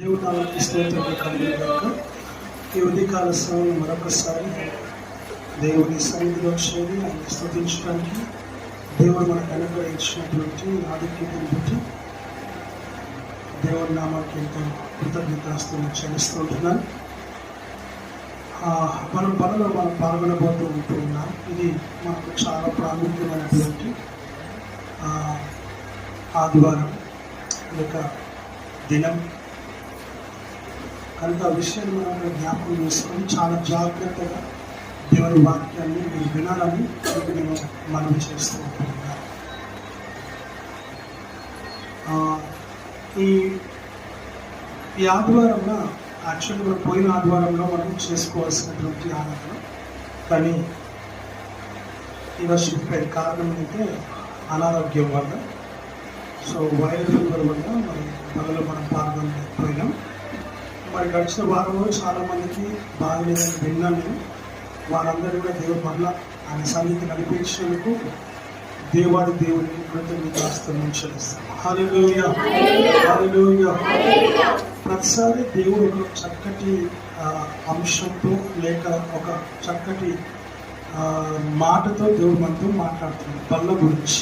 దేవునామకి స్తోత్రం కలుగుగాక. ఈ ఉదయకాల సమయంలో మరొకసారి దేవుని సన్నిధిలో చేరి ఆయన స్తుతించడానికి దేవుడు మనకు అనుగ్రహించినటువంటి ఆధిక్యతను బట్టి దేవుని నామానికి ఎంతో కృతజ్ఞతాస్తులు చెల్లిస్తుంటున్నాను. మనం పనిలో మనం పాల్గొనబోతూ ఉంటూ ఉన్నాం. ఇది మనకు చాలా ప్రాముఖ్యమైనటువంటి ఆదివారం లేక దినం కనుక ఆ విషయాన్ని మనం జ్ఞాపకం చేసుకొని చాలా జాగ్రత్తగా దేవుని వాక్యాన్ని మీరు వినాలని నేను మనవి చేస్తూ ఉంటున్నాను. ఈ ఆదివారంలో యాక్చువల్గా మనం పోయిన ఆదివారంలో మనం చేసుకోవాల్సినటువంటి ఆరాధన, కానీ ఈరోజు చెప్పే కారణం అయితే అనారోగ్యం వల్ల, సో వైరల్ ఫీవర్ వల్ల మరి పనులు మనం పాల్గొనలేకపోయినాం. మరి గడిచిన వారంలో చాలామందికి బాగలేదని విన్నాను నేను. వారందరూ కూడా దేవుడి వల్ల ఆయన సన్నిధి నడిపించేందుకు దేవాది దేవుడిని కృతజ్ఞతాస్తులను చెల్లిస్తాం. హల్లెలూయా, హల్లెలూయా. ప్రతిసారి దేవుడు ఒక చక్కటి అంశంతో లేక ఒక చక్కటి మాటతో దేవుడు మనతో మాట్లాడుతున్నాడు బల్ల గురించి.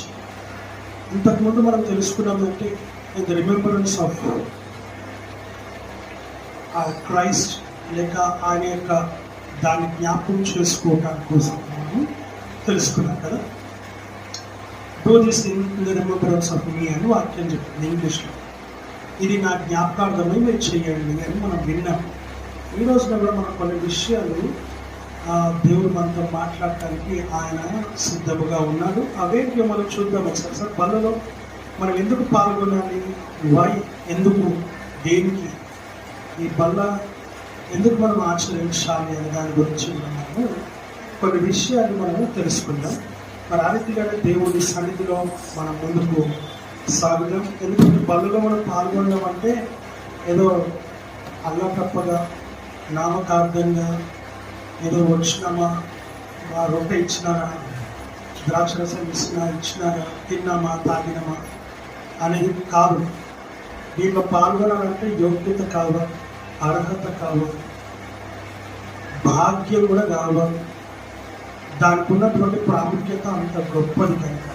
ఇంతకుముందు మనం తెలుసుకున్నామంటే in the remembrance of Christ లేక ఆయన యొక్క దాన్ని జ్ఞాపకం చేసుకోవడానికి కోసం మనం తెలుసుకున్నాం కదా. Do this in the remembrance of me అని వాక్యం చెప్తుంది ఇంగ్లీష్లో. ఇది నా జ్ఞాపకార్థమై మీరు చేయండి అని మనం విన్నాం. ఈ రోజున కూడా మనం కొన్ని విషయాలు దేవుడు మనతో మాట్లాడటానికి ఆయన సిద్ధముగా ఉన్నాడు. అవేంటి మనం చూద్దాం ఒకసారి. సార్ బల్లలో మనం ఎందుకు పాల్గొనాలి, వై, ఎందుకు, దేనికి, ఈ బల్ల ఎందుకు మనం ఆచరించాలి అనే దాని గురించి మనము కొన్ని విషయాలు మనము తెలుసుకుందాం. మరి ఆ రీతిగానే దేవుడి సన్నిధిలో మనం ముందుకు సాగుదాం. ఎందుకంటే బల్లలో మనం పాల్గొనడం అంటే ఏదో అల్లకప్పగా నామకార్థంగా ఏదో వచ్చినామా, రొట్టె ఇచ్చినారా, ద్రాక్షరసం ఇచ్చినారా, తిన్నామా, తాగినామా అనేది కాదు. దీంట్లో పాల్గొనాలంటే యోగ్యత కావాలి, అర్హత కావాలి, భాగ్యం కూడా కావాలి. దానికి ఉన్నటువంటి ప్రాముఖ్యత అంత గొప్పది కనుక.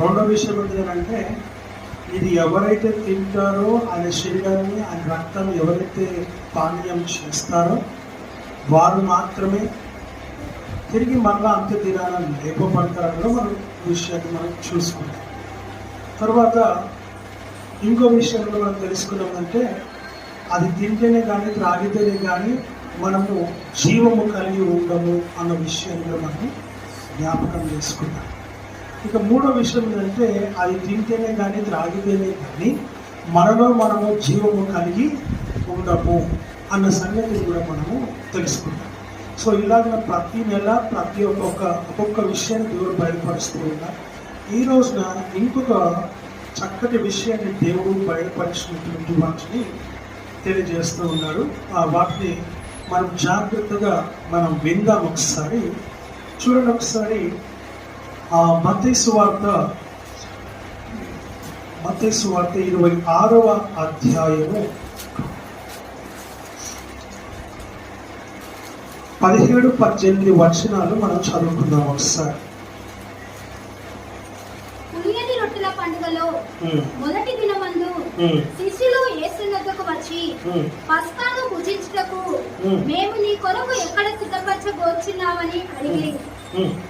రెండో విషయం ఏంటంటే ఇది ఎవరైతే తింటారో ఆయన శరీరాన్ని ఆయన రక్తాన్ని ఎవరైతే పానీయం చేస్తారో వారు మాత్రమే తిరిగి మళ్ళా అంత్య దినాలను లేపబడతారో మనం విషయాన్ని మనం చూసుకుంటాం. తర్వాత ఇంకో విషయంలో మనం తెలుసుకున్నామంటే అది తింటేనే కానీ త్రాగితేనే కానీ మనము జీవము కలిగి ఉండము అన్న విషయాన్ని మనం జ్ఞాపకం చేసుకున్నాం. ఇక మూడో విషయం ఏంటంటే అది తింటేనే కానీ త్రాగితేనే కానీ మనలో మనము జీవము కలిగి ఉండము అన్న సంగతిని కూడా మనము తెలుసుకుంటాం. సో ఇలాగ ప్రతి నెల ప్రతి ఒక్కొక్క విషయాన్ని దేవుడు బయలుపరుస్తూ ఉన్నారు. ఈ రోజున ఇంకొక చక్కటి విషయాన్ని దేవుడు బయలుపరిచినటువంటి వాటిని తెలియజేస్తూ ఉన్నాడు. ఆ వాటిని మనం జాగ్రత్తగా మనం విందాం. ఒకసారి చూడండి. ఒకసారి మత్తయి సువార్త 26వ అధ్యాయము 17-18 వచనాలు మనం చదువుకుందాం ఒకసారి. పండుగలో మొదటి దినమందు శిష్యులు యేసు వద్దకు వచ్చి పస్కాను భుజించుటకు మేము నీ కొరకు ఎక్కడ సిద్ధపరచబోచున్నామని అడిగి,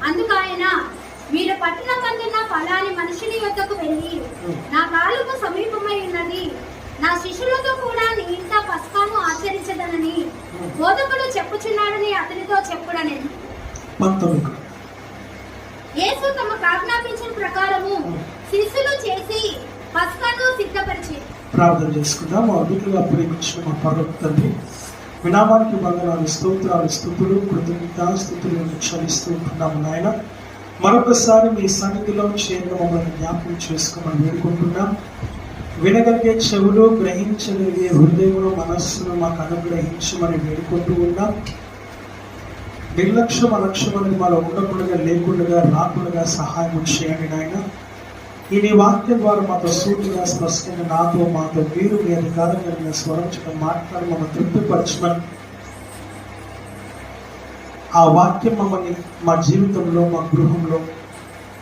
అందుకు ఆయన, మీరు పట్టణమందున్న ఫలాని మనుషుని వద్దకు వెళ్ళి నా కాలుకు సమీపమై ఉన్నది, నా శిష్యులతో కూడా నీ ఇంట పస్కాను ఆచరించదనని బోధకుడు చెప్పుచున్నాడని అతనితో చెప్పుడని. యేసు తమకు ఆజ్ఞాపించిన ప్రకారము శిష్యులు చేసి పస్కాను సిద్ధపరిచి ప్రార్థన చేసుకుందాం. అద్భుతంగా ప్రేమించిన మా పరలోక తండ్రి, వినామానికి వందనాలు, స్తోత్రాలు, స్తుతులు, కృతజ్ఞతాస్తుతులు క్షమిస్తూ ఉంటున్నాము నాయన. మరొకసారి మీ సన్నిధిలో చేరిన మమ్మల్ని జ్ఞాపకం చేసుకోమని వేడుకుంటున్నాం. వినగలిగే చెవులు, గ్రహించగలిగే హృదయంలో మనస్సును మాకు అనుగ్రహించమని వేడుకుంటూ ఉన్నాం. నిర్లక్ష్యం అలక్ష్యం అనేది మాలో ఉండకుండా లేకుండా రాకుండా సహాయం చేయండి నాయన. ఈ నీ వాక్యం ద్వారా మాతో సూటిగా స్పష్టంగా నాతో మాతో మీరు మీ అధికారం కలిగిన స్వరం చెప్పి మాట్లాడి మమ్మల్ని తృప్తిపరచమని, ఆ వాక్యం మమ్మల్ని మా జీవితంలో, మా గృహంలో,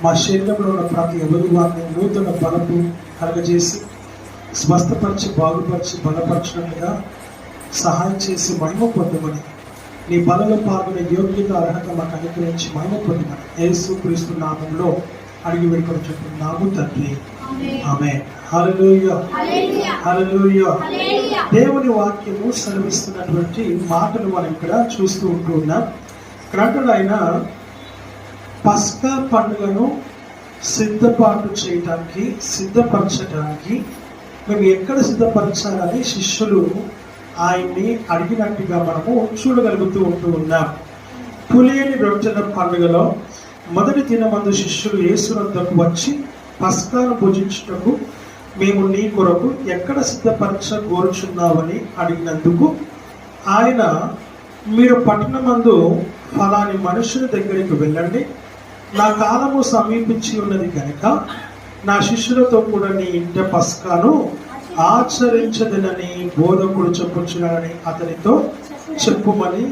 మా శరీరంలో ఉన్న ప్రతి ఎవరి వారిని నూతన బలపు కలగజేసి స్వస్థపరిచి బాగుపరిచి బలపరచినట్లుగా సహాయం చేసి మహిమ పొందమని, నీ బలలో పాల్గొనే యోగ్యత అర్హత మాకు అనుగ్రహించి మహిమ పొందమని యేసు క్రీస్తు నామంలో అడిగి వేడుకొని చెప్తున్నాము తండ్రి, ఆమేన్. హల్లెలూయా, హల్లెలూయా. దేవుని వాక్యము సెలవిస్తున్నటువంటి మాటలు మనం ఇక్కడ చూస్తూ ఉంటూ ఉన్నాం. ఇక్కడ ఆయన పస్కా పండుగను సిద్ధపాటు చేయడానికి, సిద్ధపరచడానికి మేము ఎక్కడ సిద్ధపరచాలని శిష్యులు ఆయన్ని అడిగినట్టుగా మనము చూడగలుగుతూ ఉంటూ ఉన్నాం. పులియని రొట్టెల పండుగలో మొదటి దినమందు శిష్యులు యేసు వద్దకు వచ్చి పస్కాను భుజించుటకు మేము నీ కొరకు ఎక్కడ సిద్ధపరచగోరుచున్నావని అడిగినందుకు ఆయన, మీరు పట్టణమందు ఫలాని మనుషుల దగ్గరికి వెళ్ళండి, నా కాలము సమీపించి ఉన్నది కనుక నా శిష్యులతో కూడా నీ ఇంట పస్కాను ఆచరించదనని బోధకుడు చెప్పుచున్నాడని అతనితో చెప్పుమని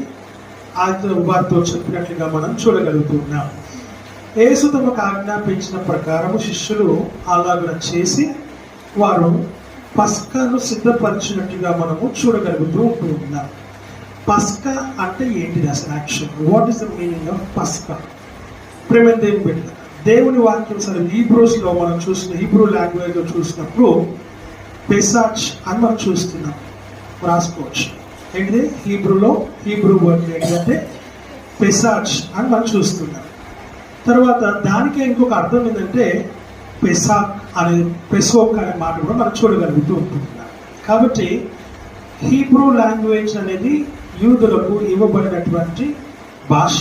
వారితో చెప్పినట్లుగా మనం చూడగలుగుతున్నాం. యేసు తమకు ఆజ్ఞాపించిన ప్రకారం శిష్యులు అలాగ చేసి వారు పస్కాను సిద్ధపరిచినట్టుగా మనము చూడగలుగుతూ ఉంటూ ఉన్నాం. పస్కా అంటే ఏంటిది అసలు? Actual what is the meaning of పస్కా? ప్రేమ దేవుని బిడ్డ, దేవుని వాక్యం సరే హీబ్రూస్లో మనం చూసిన, హీబ్రూ లాంగ్వేజ్లో చూసినప్పుడు పెసాచ్ అని మనం చూస్తున్నాం, రాసుకోవచ్చు. ఏంటిది హీబ్రూలో? హీబ్రూ వర్డ్ ఏంటంటే పెసాచ్ అని మనం చూస్తున్నాం. తర్వాత దానికి ఇంకొక అర్థం ఏంటంటే పెసాక్ అనే, పెసోక్ అనే మాట కూడా మనం చూడగలుగుతూ ఉంటున్నాం. కాబట్టి హీబ్రూ లాంగ్వేజ్ అనేది యూదులకు ఇవ్వబడినటువంటి భాష.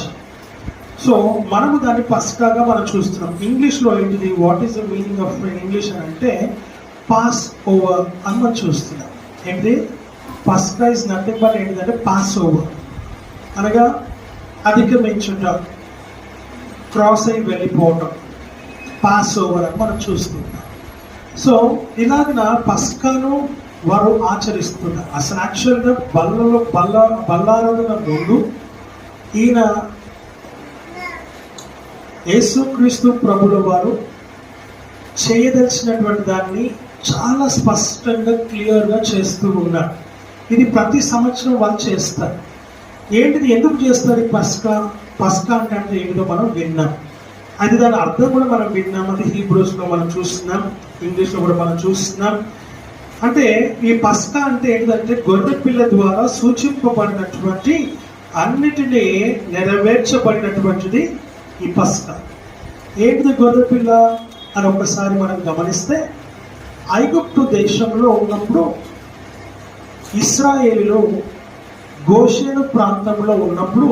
సో మనము దాన్ని పస్కాగా మనం చూస్తున్నాం. ఇంగ్లీష్లో ఏంటిది? What is the meaning of English అని అంటే పాస్ ఓవర్ అని మనం చూస్తున్నాం. ఏంటి? పస్కా ఇస్ నథింగ్ బట్ ఏంటిదంటే పాస్ ఓవర్ అనగా అధిగమించుట, క్రాస్ అయి వెళ్ళిపోవటం, పాస్ ఓవర్ అని మనం చూస్తున్నాం. సో ఇలాగిన పస్కాను వారు ఆచరిస్తున్నారు. అసలు యాక్చువల్గా బల్లారాధన ముందు ఈయన యేసుక్రీస్తు ప్రభుల వారు చేయదలిచినటువంటి దాన్ని చాలా స్పష్టంగా క్లియర్గా చేస్తూ ఉన్నారు. ఇది ప్రతి సంవత్సరం వాళ్ళు చేస్తారు. ఏంటిది? ఎందుకు చేస్తారు ఈ పస్కా? పస్కా అంటే ఏంటిదో మనం విన్నాం. అది దాని అర్థం కూడా మనం విన్నాం. అది హీబ్రూస్లో మనం చూస్తున్నాం, ఇంగ్లీష్లో కూడా మనం చూస్తున్నాం. అంటే ఈ పస్కా అంటే ఏంటంటే గొర్రె పిల్ల ద్వారా సూచింపబడినటువంటి అన్నిటినీ నెరవేర్చబడినటువంటిది ఈ పస్కా. ఏంటిది గొర్రె పిల్ల అని ఒకసారి మనం గమనిస్తే, ఐగుప్తు దేశంలో ఉన్నప్పుడు ఇశ్రాయేలులో గోషేను ప్రాంతంలో ఉన్నప్పుడు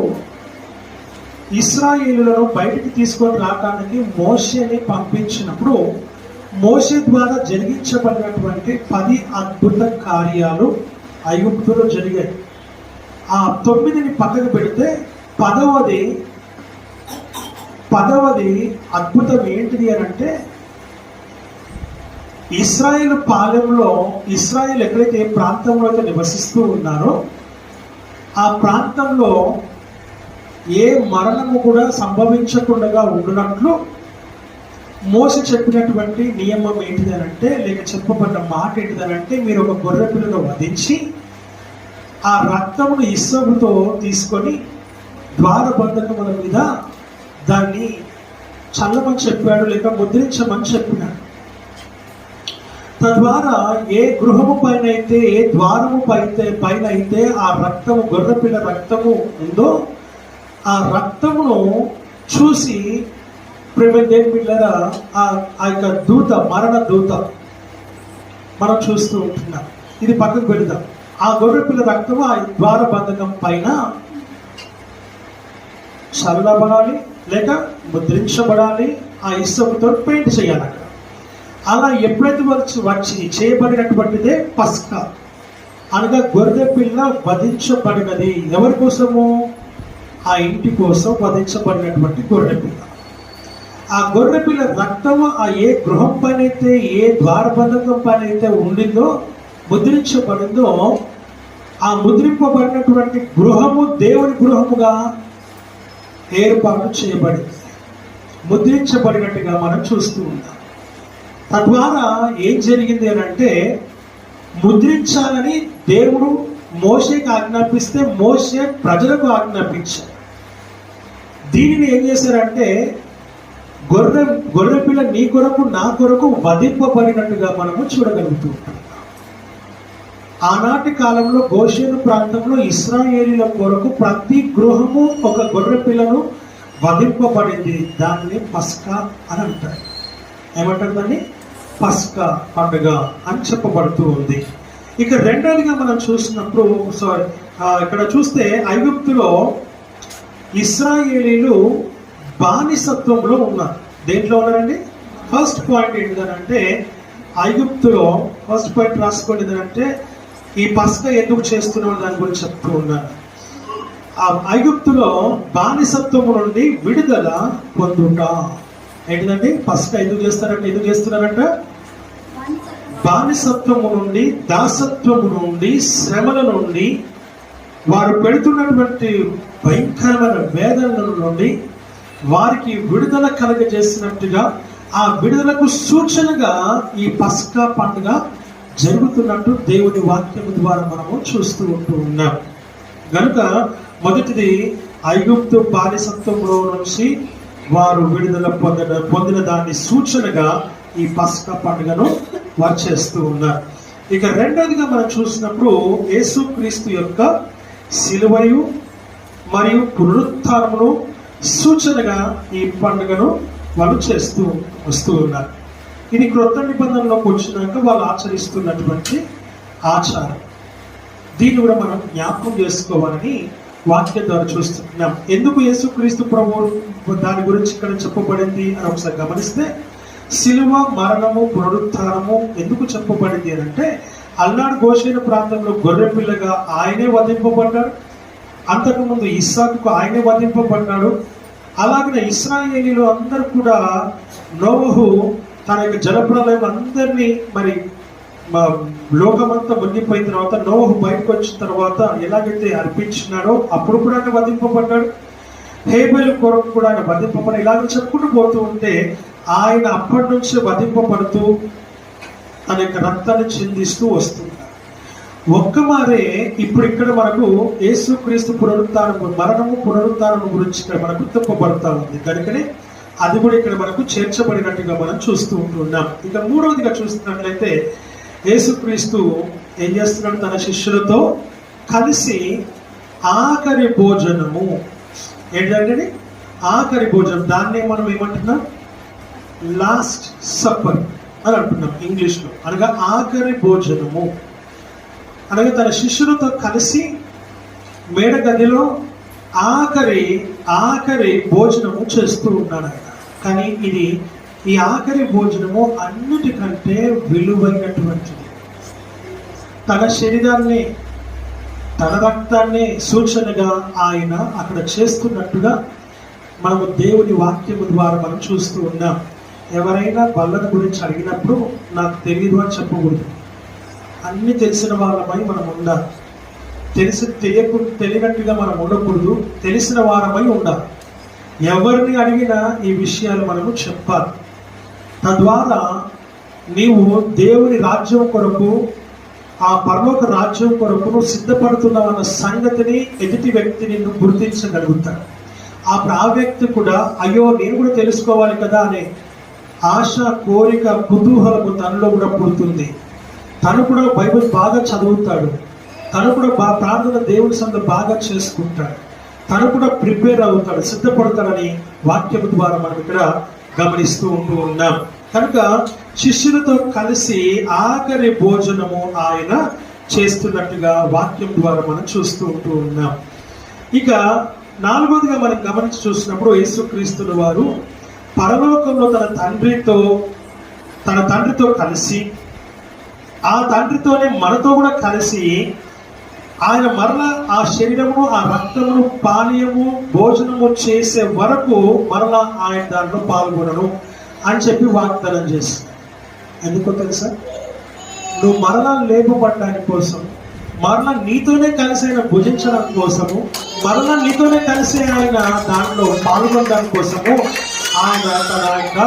ఇశ్రాయేలులను బయటికి తీసుకొని రావడానికి మోషేని పంపించినప్పుడు మోషే ద్వారా జరిగించబడినటువంటి 10 అద్భుత కార్యాలు ఐగుప్తులో జరిగాయి. ఆ 9ని పక్కకు పెడితే 10వది అద్భుతం ఏంటిది అని అంటే, ఇశ్రాయేలు పాలెంలో, ఇశ్రాయేల్ ఎక్కడైతే ఏ ప్రాంతంలో అయితే నివసిస్తూ ఉన్నారో ఆ ప్రాంతంలో ఏ మరణము కూడా సంభవించకుండా ఉండునట్లు మోసే చెప్పినటువంటి నియమం ఏంటిదనంటే, లేక చెప్పబడ్డ మాట ఏంటిదనంటే, మీరు ఒక గొర్రె పిల్లను వధించి ఆ రక్తమును ఇస్సబుతో తీసుకొని ద్వారబంధకముల మీద దాన్ని చల్లమని చెప్పాడు, లేక ముద్రించమని చెప్పినాడు. తద్వారా ఏ గృహము పైన అయితే, ఏ ద్వారము పైన అయితే ఆ రక్తము, గొర్రెపిల్ల రక్తము ఉందో ఆ రక్తమును చూసి దేవుని బిడ్డలారా ఆ యొక్క దూత, మరణ దూత మనం చూస్తూ ఉంటున్నాం. ఇది పక్కకు పెడదాం. ఆ గొర్రెపిల్ల రక్తము ఆ ద్వార బంధకం పైన చల్లబడాలి, లేక ముద్రించబడాలి, ఆ ఇసుకతో పెయింట్ చేయాలి అక్కడ. అలా ఎప్పుడైతే వచ్చి చేయబడినటువంటిదే పస్కా, అనగా గొర్రె పిల్ల వధించబడినది. ఎవరి కోసము? ఆ ఇంటి కోసం వధించబడినటువంటి గొర్రె పిల్ల. ఆ గొర్రెపిల్ల రక్తము ఆ ఏ గృహం పైన అయితే, ఏ ద్వారబంధకం పైన అయితే ఉండిందో, ముద్రించబడిందో, ఆ ముద్రింపబడినటువంటి గృహము దేవుని గృహముగా ఏర్పాటు చేయబడింది, ముద్రించబడినట్టుగా మనం చూస్తూ ఉన్నాం. తద్వారా ఏం జరిగింది అని అంటే, ముద్రించాలని దేవుడు మోషేకి ఆజ్ఞాపిస్తే మోషే ప్రజలకు ఆజ్ఞాపించారు. దీనిని ఏం చేశారంటే, గొర్రెపిల్ల నీ కొరకు నా కొరకు వధింపబడినట్టుగా మనము చూడగలుగుతూ ఉంటాం. ఆనాటి కాలంలో గోషేను ప్రాంతంలో ఇశ్రాయేలీల కొరకు ప్రతి గృహము ఒక గొర్రెపిల్లను వధింపబడింది. దాన్ని పస్కా అని అంటారు. ఏమంటారు దాన్ని? పస్కా పండుగ అని చెప్పబడుతూ ఉంది. ఇక రెండవదిగా మనం చూసినప్పుడు ఇక్కడ చూస్తే ఐగుప్తులో ఇశ్రాయేలీలు బానిసత్వంలో ఉన్నారు. దేంట్లో ఉన్నారండి? ఫస్ట్ పాయింట్ ఏంటంటే, ఐగుప్తులో ఫస్ట్ పాయింట్ రాసుకోండి ఏంటంటే, ఈ పస్కా ఎందుకు చేస్తున్నాం దాని గురించి చెప్తూ ఉన్నారు. ఆ ఐగుప్తులో బానిసత్వము నుండి విడుదల పొందుట. ఏంటిదండి? పస్కా ఎందుకు చేస్తారంటే, ఎందుకు చేస్తున్నారంట? బానిసత్వము నుండి, దాసత్వము నుండి, శ్రమల నుండి, వారు పెడుతున్నటువంటి భయంకరమైన వేదనల నుండి వారికి విడుదల కలగజేసినట్టుగా, ఆ విడుదలకు సూచనగా ఈ పస్కా పండుగ జరుగుతున్నట్టు దేవుని వాక్యము ద్వారా మనము చూస్తూ ఉంటూ ఉన్నాం. కనుక మొదటిది ఐగుప్తు బానిసత్వంలో నుంచి వారు విడుదల పొందిన దాన్ని సూచనగా ఈ పస్కా పండుగను వారు చేస్తూ ఉన్నారు. ఇక రెండవదిగా మనం చూసినప్పుడు యేసుక్రీస్తు యొక్క సిలువయు మరియు పునరుత్థానమును సూచనగా ఈ పండుగను వాళ్ళు చేస్తూ వస్తూ ఉన్నారు. ఇది క్రొత్త నిబంధనలోకి వచ్చినాక వాళ్ళు ఆచరిస్తున్నటువంటి ఆచారం. దీన్ని కూడా మనం జ్ఞాపకం చేసుకోవాలని వాక్యం ద్వారా చూస్తున్నాం. ఎందుకు యేసుక్రీస్తు ప్రభువు దాని గురించి ఇక్కడ చెప్పబడింది అని ఒకసారి గమనిస్తే, సిలువ, మరణము, పునరుత్థానము ఎందుకు చెప్పబడింది అని అంటే, అల్నాడు గోషేను ప్రాంతంలో గొర్రెపిల్లగా ఆయనే వధింపబడ్డాడు. అంతకుముందు ఇస్సాకుకు ఆయనే వధింపబడ్డాడు. అలాగే ఇశ్రాయేలీలు అందరూ కూడా నోవహు తన యొక్క జలప్రలయం అందరినీ మరి లోకమంతా మునిగిపోయిన తర్వాత నోవహు బయటకు వచ్చిన తర్వాత ఎలాగైతే అర్పించినాడో అప్పుడు కూడా ఆయన వధింపబడ్డాడు. హేబెలు కొరకు కూడా ఆయన వధింపబడి ఇలాగ చెప్పుకుంటూ పోతూ ఉంటే ఆయన అప్పటి నుంచి వధింపబడుతూ తన యొక్క రక్తాన్ని చిందిస్తూ వస్తున్నారు. ఒక్కమారే ఇప్పుడు ఇక్కడ మనకు యేసుక్రీస్తు పునరుత్థానము, మరణము, పునరుత్థానము గురించి ఇక్కడ మనకు చెప్పబడుతూ ఉంది. కనుకనే అది కూడా ఇక్కడ మనకు చేర్చబడినట్టుగా మనం చూస్తూ ఉంటున్నాం. ఇక మూడవదిగా చూస్తున్నట్లయితే, యేసుక్రీస్తు ఏం చేస్తున్నాడు? తన శిష్యులతో కలిసి ఆఖరి భోజనము. ఏంటంటే ఆఖరి భోజనం, దాన్నే మనం ఏమంటున్నాం? లాస్ట్ సప్పర్ అని అంటున్నాం ఇంగ్లీష్లో. అనగా ఆఖరి భోజనము అనగా తన శిష్యులతో కలిసి మేడ గదిలో ఆఖరి భోజనము చేస్తూ ఉన్నాడు ఆయన. కానీ ఈ ఆఖరి భోజనము అన్నిటికంటే విలువైనటువంటిది. తన శరీరాన్ని, తన రక్తాన్ని సూచనగా ఆయన అక్కడ చేస్తున్నట్టుగా మనము దేవుని వాక్యము ద్వారా మనం చూస్తూ ఉన్నాం. ఎవరైనా బల్లను గురించి అడిగినప్పుడు నాకు తెలియదు అని చెప్పకూడదు. అన్ని తెలిసిన వాళ్ళమై మనం ఉండాలి. తెలియనట్టుగా మనం ఉండకూడదు. తెలిసిన వారమై ఉండాలి. ఎవరిని అడిగినా ఈ విషయాలు మనము చెప్పాలి. తద్వారా నీవు దేవుని రాజ్యం కొరకు, ఆ పరలోక రాజ్యం కొరకు నువ్వు సిద్ధపడుతున్నావన్న సంగతిని ఎదుటి వ్యక్తిని నువ్వు గుర్తించగలుగుతాడు. అప్పుడు ఆ వ్యక్తి కూడా అయ్యో నేను కూడా తెలుసుకోవాలి కదా అనే ఆశ, కోరిక, కుతూహలము తనలో కూడా పుడుతుంది. తను కూడా బైబిల్ బాగా చదువుతాడు. తను కూడా ప్రార్థన దేవుని సంగతి బాగా చేసుకుంటాడు. తను కూడా ప్రిపేర్ అవుతాడు, సిద్ధపడతాడని వాక్యం ద్వారా మనం ఇక్కడ గమనిస్తూ ఉంటూ ఉన్నాం. కనుక శిష్యులతో కలిసి ఆఖరి భోజనము ఆయన చేస్తున్నట్టుగా వాక్యం ద్వారా మనం చూస్తూ ఉంటూ ఉన్నాం. ఇక నాలుగోదిగా మనం గమనించి చూసినప్పుడు యేసుక్రీస్తుల వారు పరలోకంలో తన తండ్రితో కలిసి, ఆ తండ్రితోనే మనతో కూడా కలిసి ఆయన మరలా ఆ శరీరము ఆ రక్తమును పానీయము భోజనము చేసే వరకు మరలా ఆయన దాంట్లో పాల్గొనను అని చెప్పి వాగ్దానం చేస్తాడు. ఎందుకో తెలుసా? నువ్వు మరలా లేపబడడానికి కోసం, మరలా నీతోనే కలిసి ఆయన భుజించడం కోసము, మరలా నీతోనే కలిసి ఆయన దాంట్లో పాల్గొనడం కోసము ఆయన తన యొక్క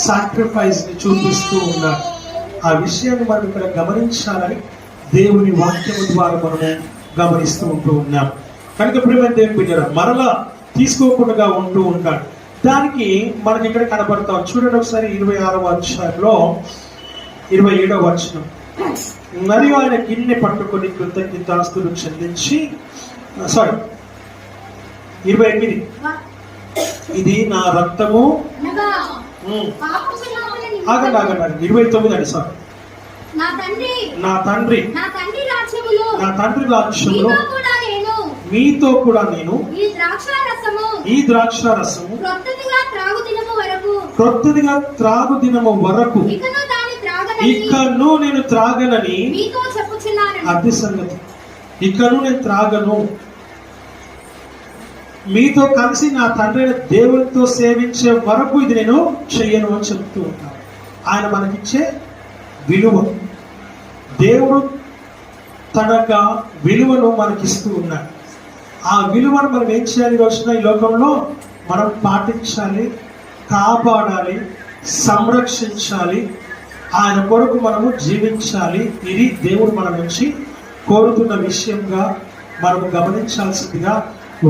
సాక్రిఫైస్ ని చూపిస్తూ ఉన్నాడు. ఆ విషయాన్ని మనం ఇక్కడ గమనించాలని దేవుని వాక్యము ద్వారా మనము గమనిస్తూ ఉంటూ ఉన్నాం. కనుక ప్రియమైన దేవుని బిడ్డలారా, మరలా తీసుకోకుండా ఉంటూ ఉంటాడు. దానికి మనకి ఇక్కడ కనబడతాం. చూడండి ఒకసారి 26వ అధ్యాయంలో 27వ వచనం. మరియు ఆయన గిన్నె పట్టుకొని కృతజ్ఞతాస్తులు చెల్లించి 28 ఇది నా రక్తము. ఆగండి 29 అండి. సారీ, నా తండ్రి రాజ్యములో మీతో కూడా నేను ఈ ద్రాక్షారసము క్రొత్తదిగా త్రాగు దినము వరకు ఇకను నేను త్రాగనని. అది సంగతి, ఇకను నేను త్రాగను, మీతో కలిసి నా తండ్రి దేవునితో సేవించే వరకు ఇది నేను చెయ్యను అని చెప్తూ ఉంటాను. ఆయన మనకిచ్చే విలువ, దేవుడు తన విలువను మనకిస్తూ ఉన్నాడు. ఆ విలువను మనం ఏం చేయాలి? రోజున ఈ లోకంలో మనం పాటించాలి, కాపాడాలి, సంరక్షించాలి, ఆయన కొరకు మనము జీవించాలి. ఇది దేవుడు మన నుంచి కోరుతున్న విషయంగా మనము గమనించాల్సిందిగా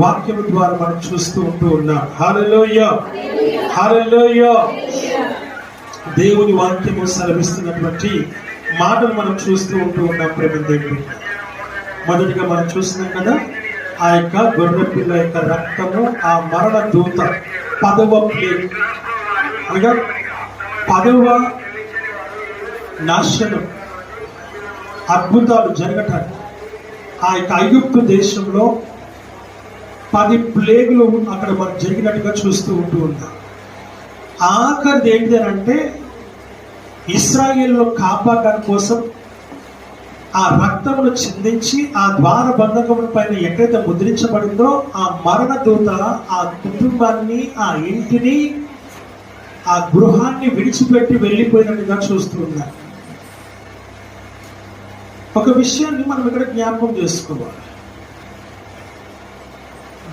వాక్యం ద్వారా మనం చూస్తూ ఉంటూ ఉన్నాం. హల్లెలూయా, హల్లెలూయా. దేవుని వాక్యము సెలవిస్తున్నటువంటి మాటలు మనం చూస్తూ ఉంటూ ఉన్నాం. ప్రేమ దేవుడు, మొదటిగా మనం చూస్తున్నాం కదా, ఆ యొక్క గొర్రె పిల్ల యొక్క రక్తము, ఆ మరణ దూత 10వ ప్లేగ్ అనగా 10వ నాశనం, అద్భుతాలు జరగటానికి ఆ యొక్క ఐగుప్తు దేశంలో 10 ప్లేగులు అక్కడ మనకు జరిగినట్టుగా చూస్తూ ఉంటూ ఉన్నాం. ఆఖరిది ఏంటి అంటే, ఇశ్రాయేలులో కాపాడడం కోసం ఆ రక్తమును చిందించి ఆ ద్వార బంధకముల పైన ఎక్కడైతే ముద్రించబడిందో ఆ మరణ దూత ఆ కుటుంబాన్ని, ఆ ఇంటిని, ఆ గృహాన్ని విడిచిపెట్టి వెళ్ళిపోయినట్టుగా చూస్తూ ఉన్నారు. ఒక విషయాన్ని మనం ఇక్కడ జ్ఞాపకం చేసుకోవాలి.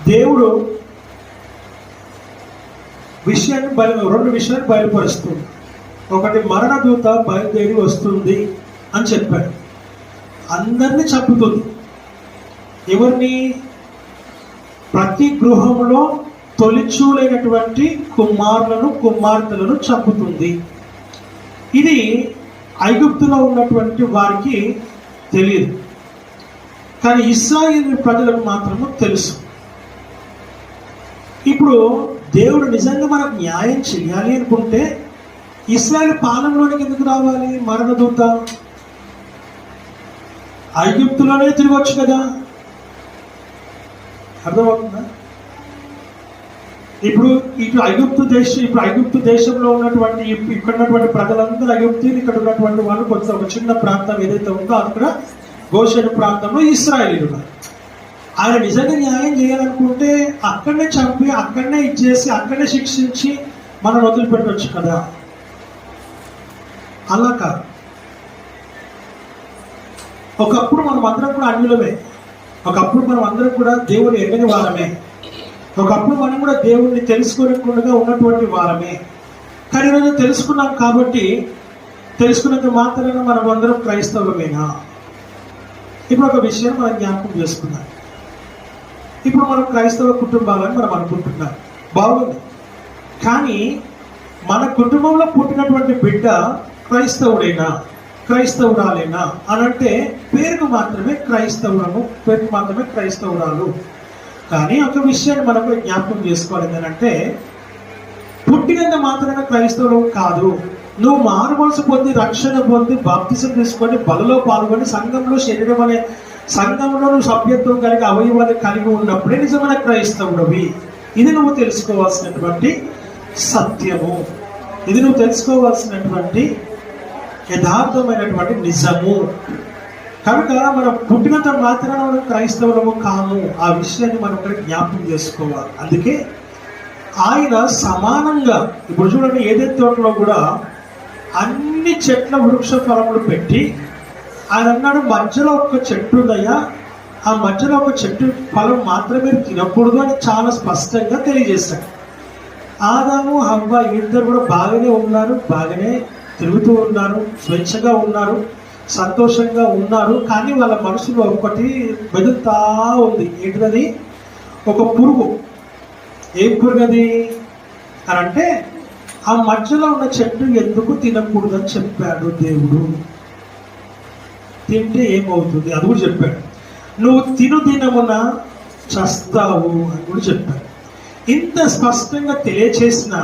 దేవుడు రెండు విషయాన్ని బయలుపరుస్తుంది. ఒకటి, మరణ దూత బయలుదేరి వస్తుంది అని చెప్పాడు. అందరినీ చంపుతుంది. ఎవరిని? ప్రతి గృహంలో తొలిచూలైనటువంటి కుమారులను కుమార్తెలను చంపుతుంది. ఇది ఐగుప్తులో ఉన్నటువంటి వారికి తెలియదు, కానీ ఇశ్రాయేలు ప్రజలకు మాత్రము తెలుసు. ఇప్పుడు దేవుడు నిజంగా మనకు న్యాయం చేయాలి అనుకుంటే ఇశ్రాయేలు పాలనలోనికి ఎందుకు రావాలి? మరణ దూత ఐగుప్తులోనే తిరగొచ్చు కదా. అర్థమవుతుందా? ఇప్పుడు ఐగుప్తు దేశంలో ఉన్నటువంటి ఇక్కడ ఉన్నటువంటి ప్రజలందరూ ఐగుప్తీయులు, ఇక్కడ ఉన్నటువంటి వాళ్ళు కొంచెం ఒక చిన్న ప్రాంతం ఏదైతే ఉందో అక్కడ గోషెను ప్రాంతంలో ఇశ్రాయేలీయులు ఉన్నారు. ఆయన నిజంగా న్యాయం చేయాలనుకుంటే అక్కడనే చంపి, అక్కడనే ఇచ్చేసి, అక్కడనే శిక్షించి మనం వదిలిపెట్టవచ్చు కదా. అలా కాదు. ఒకప్పుడు మనం అందరం కూడా అన్యులమే, ఒకప్పుడు మనం అందరం కూడా దేవుని ఎరగని వారమే, ఒకప్పుడు మనం కూడా దేవుణ్ణి తెలుసుకోకుండా ఉన్నటువంటి వారమే. కానీ ఈరోజు తెలుసుకున్నాం కాబట్టి తెలుసుకున్నంత మాత్రాన మనం అందరం క్రైస్తవులమేనా? ఇప్పుడు ఒక విషయం మనం జ్ఞాపకం చేసుకున్నాం. ఇప్పుడు మనం క్రైస్తవ కుటుంబాలని మనం అనుకుంటున్నాం, బాగుంది. కానీ మన కుటుంబంలో పుట్టినటువంటి బిడ్డ క్రైస్తవుడేనా, క్రైస్తవురాలేనా అని అంటే పేరుకు మాత్రమే క్రైస్తవుడము, పేరుకు మాత్రమే క్రైస్తవురాలు. కానీ ఒక విషయాన్ని మనకు జ్ఞాపకం చేసుకోవాలి ఏంటంటే, పుట్టినంత మాత్రమే క్రైస్తవుడు కాదు. నువ్వు మారు మనసు పొంది, రక్షణ పొంది, బాప్తిసం తీసుకొని, బలలో పాల్గొని, సంఘంలో శరీరం అనే సంఘంలో నువ్వు సభ్యత్వం కలిగి అవయవాలు కలిగి ఉన్నప్పుడే నిజమైన క్రైస్తవుడివి. ఇది నువ్వు తెలుసుకోవాల్సినటువంటి సత్యము, ఇది నువ్వు తెలుసుకోవాల్సినటువంటి యథార్థమైనటువంటి నిజము. కనుక మనం పుట్టినంత మాత్రాన మనం క్రైస్తవులము కాము. ఆ విషయాన్ని మనం ఇక్కడ జ్ఞాపకం చేసుకోవాలి. అందుకే ఆయన సమానంగా, ఇప్పుడు చూడండి ఏదైతే తోటలో కూడా అన్ని చెట్ల వృక్ష ఫలములు పెట్టి ఆయన అన్నాడు, మధ్యలో ఒక చెట్టు ఉందయ్యా, ఆ మధ్యలో ఒక చెట్టు ఫలం మాత్రమే తినకూడదు అని చాలా స్పష్టంగా తెలియజేశాడు. ఆదాము హవ్వ ఇద్దరు కూడా బాగానే ఉన్నారు, బాగానే తిరుగుతూ ఉన్నారు, స్వేచ్ఛగా ఉన్నారు, సంతోషంగా ఉన్నారు. కానీ వాళ్ళ మనసులో ఒకటి మెదులుతా ఉంది. ఏంటిది? ఒక పురుగు. ఏం పురుగు అది అని అంటే, ఆ మధ్యలో ఉన్న చెట్టు ఎందుకు తినకూడదని చెప్పాడు దేవుడు. తింటే ఏమవుతుంది అది కూడా చెప్పాడు. నువ్వు తిను దినమున చస్తావు అని కూడా చెప్పాడు. ఇంత స్పష్టంగా తెలియచేసిన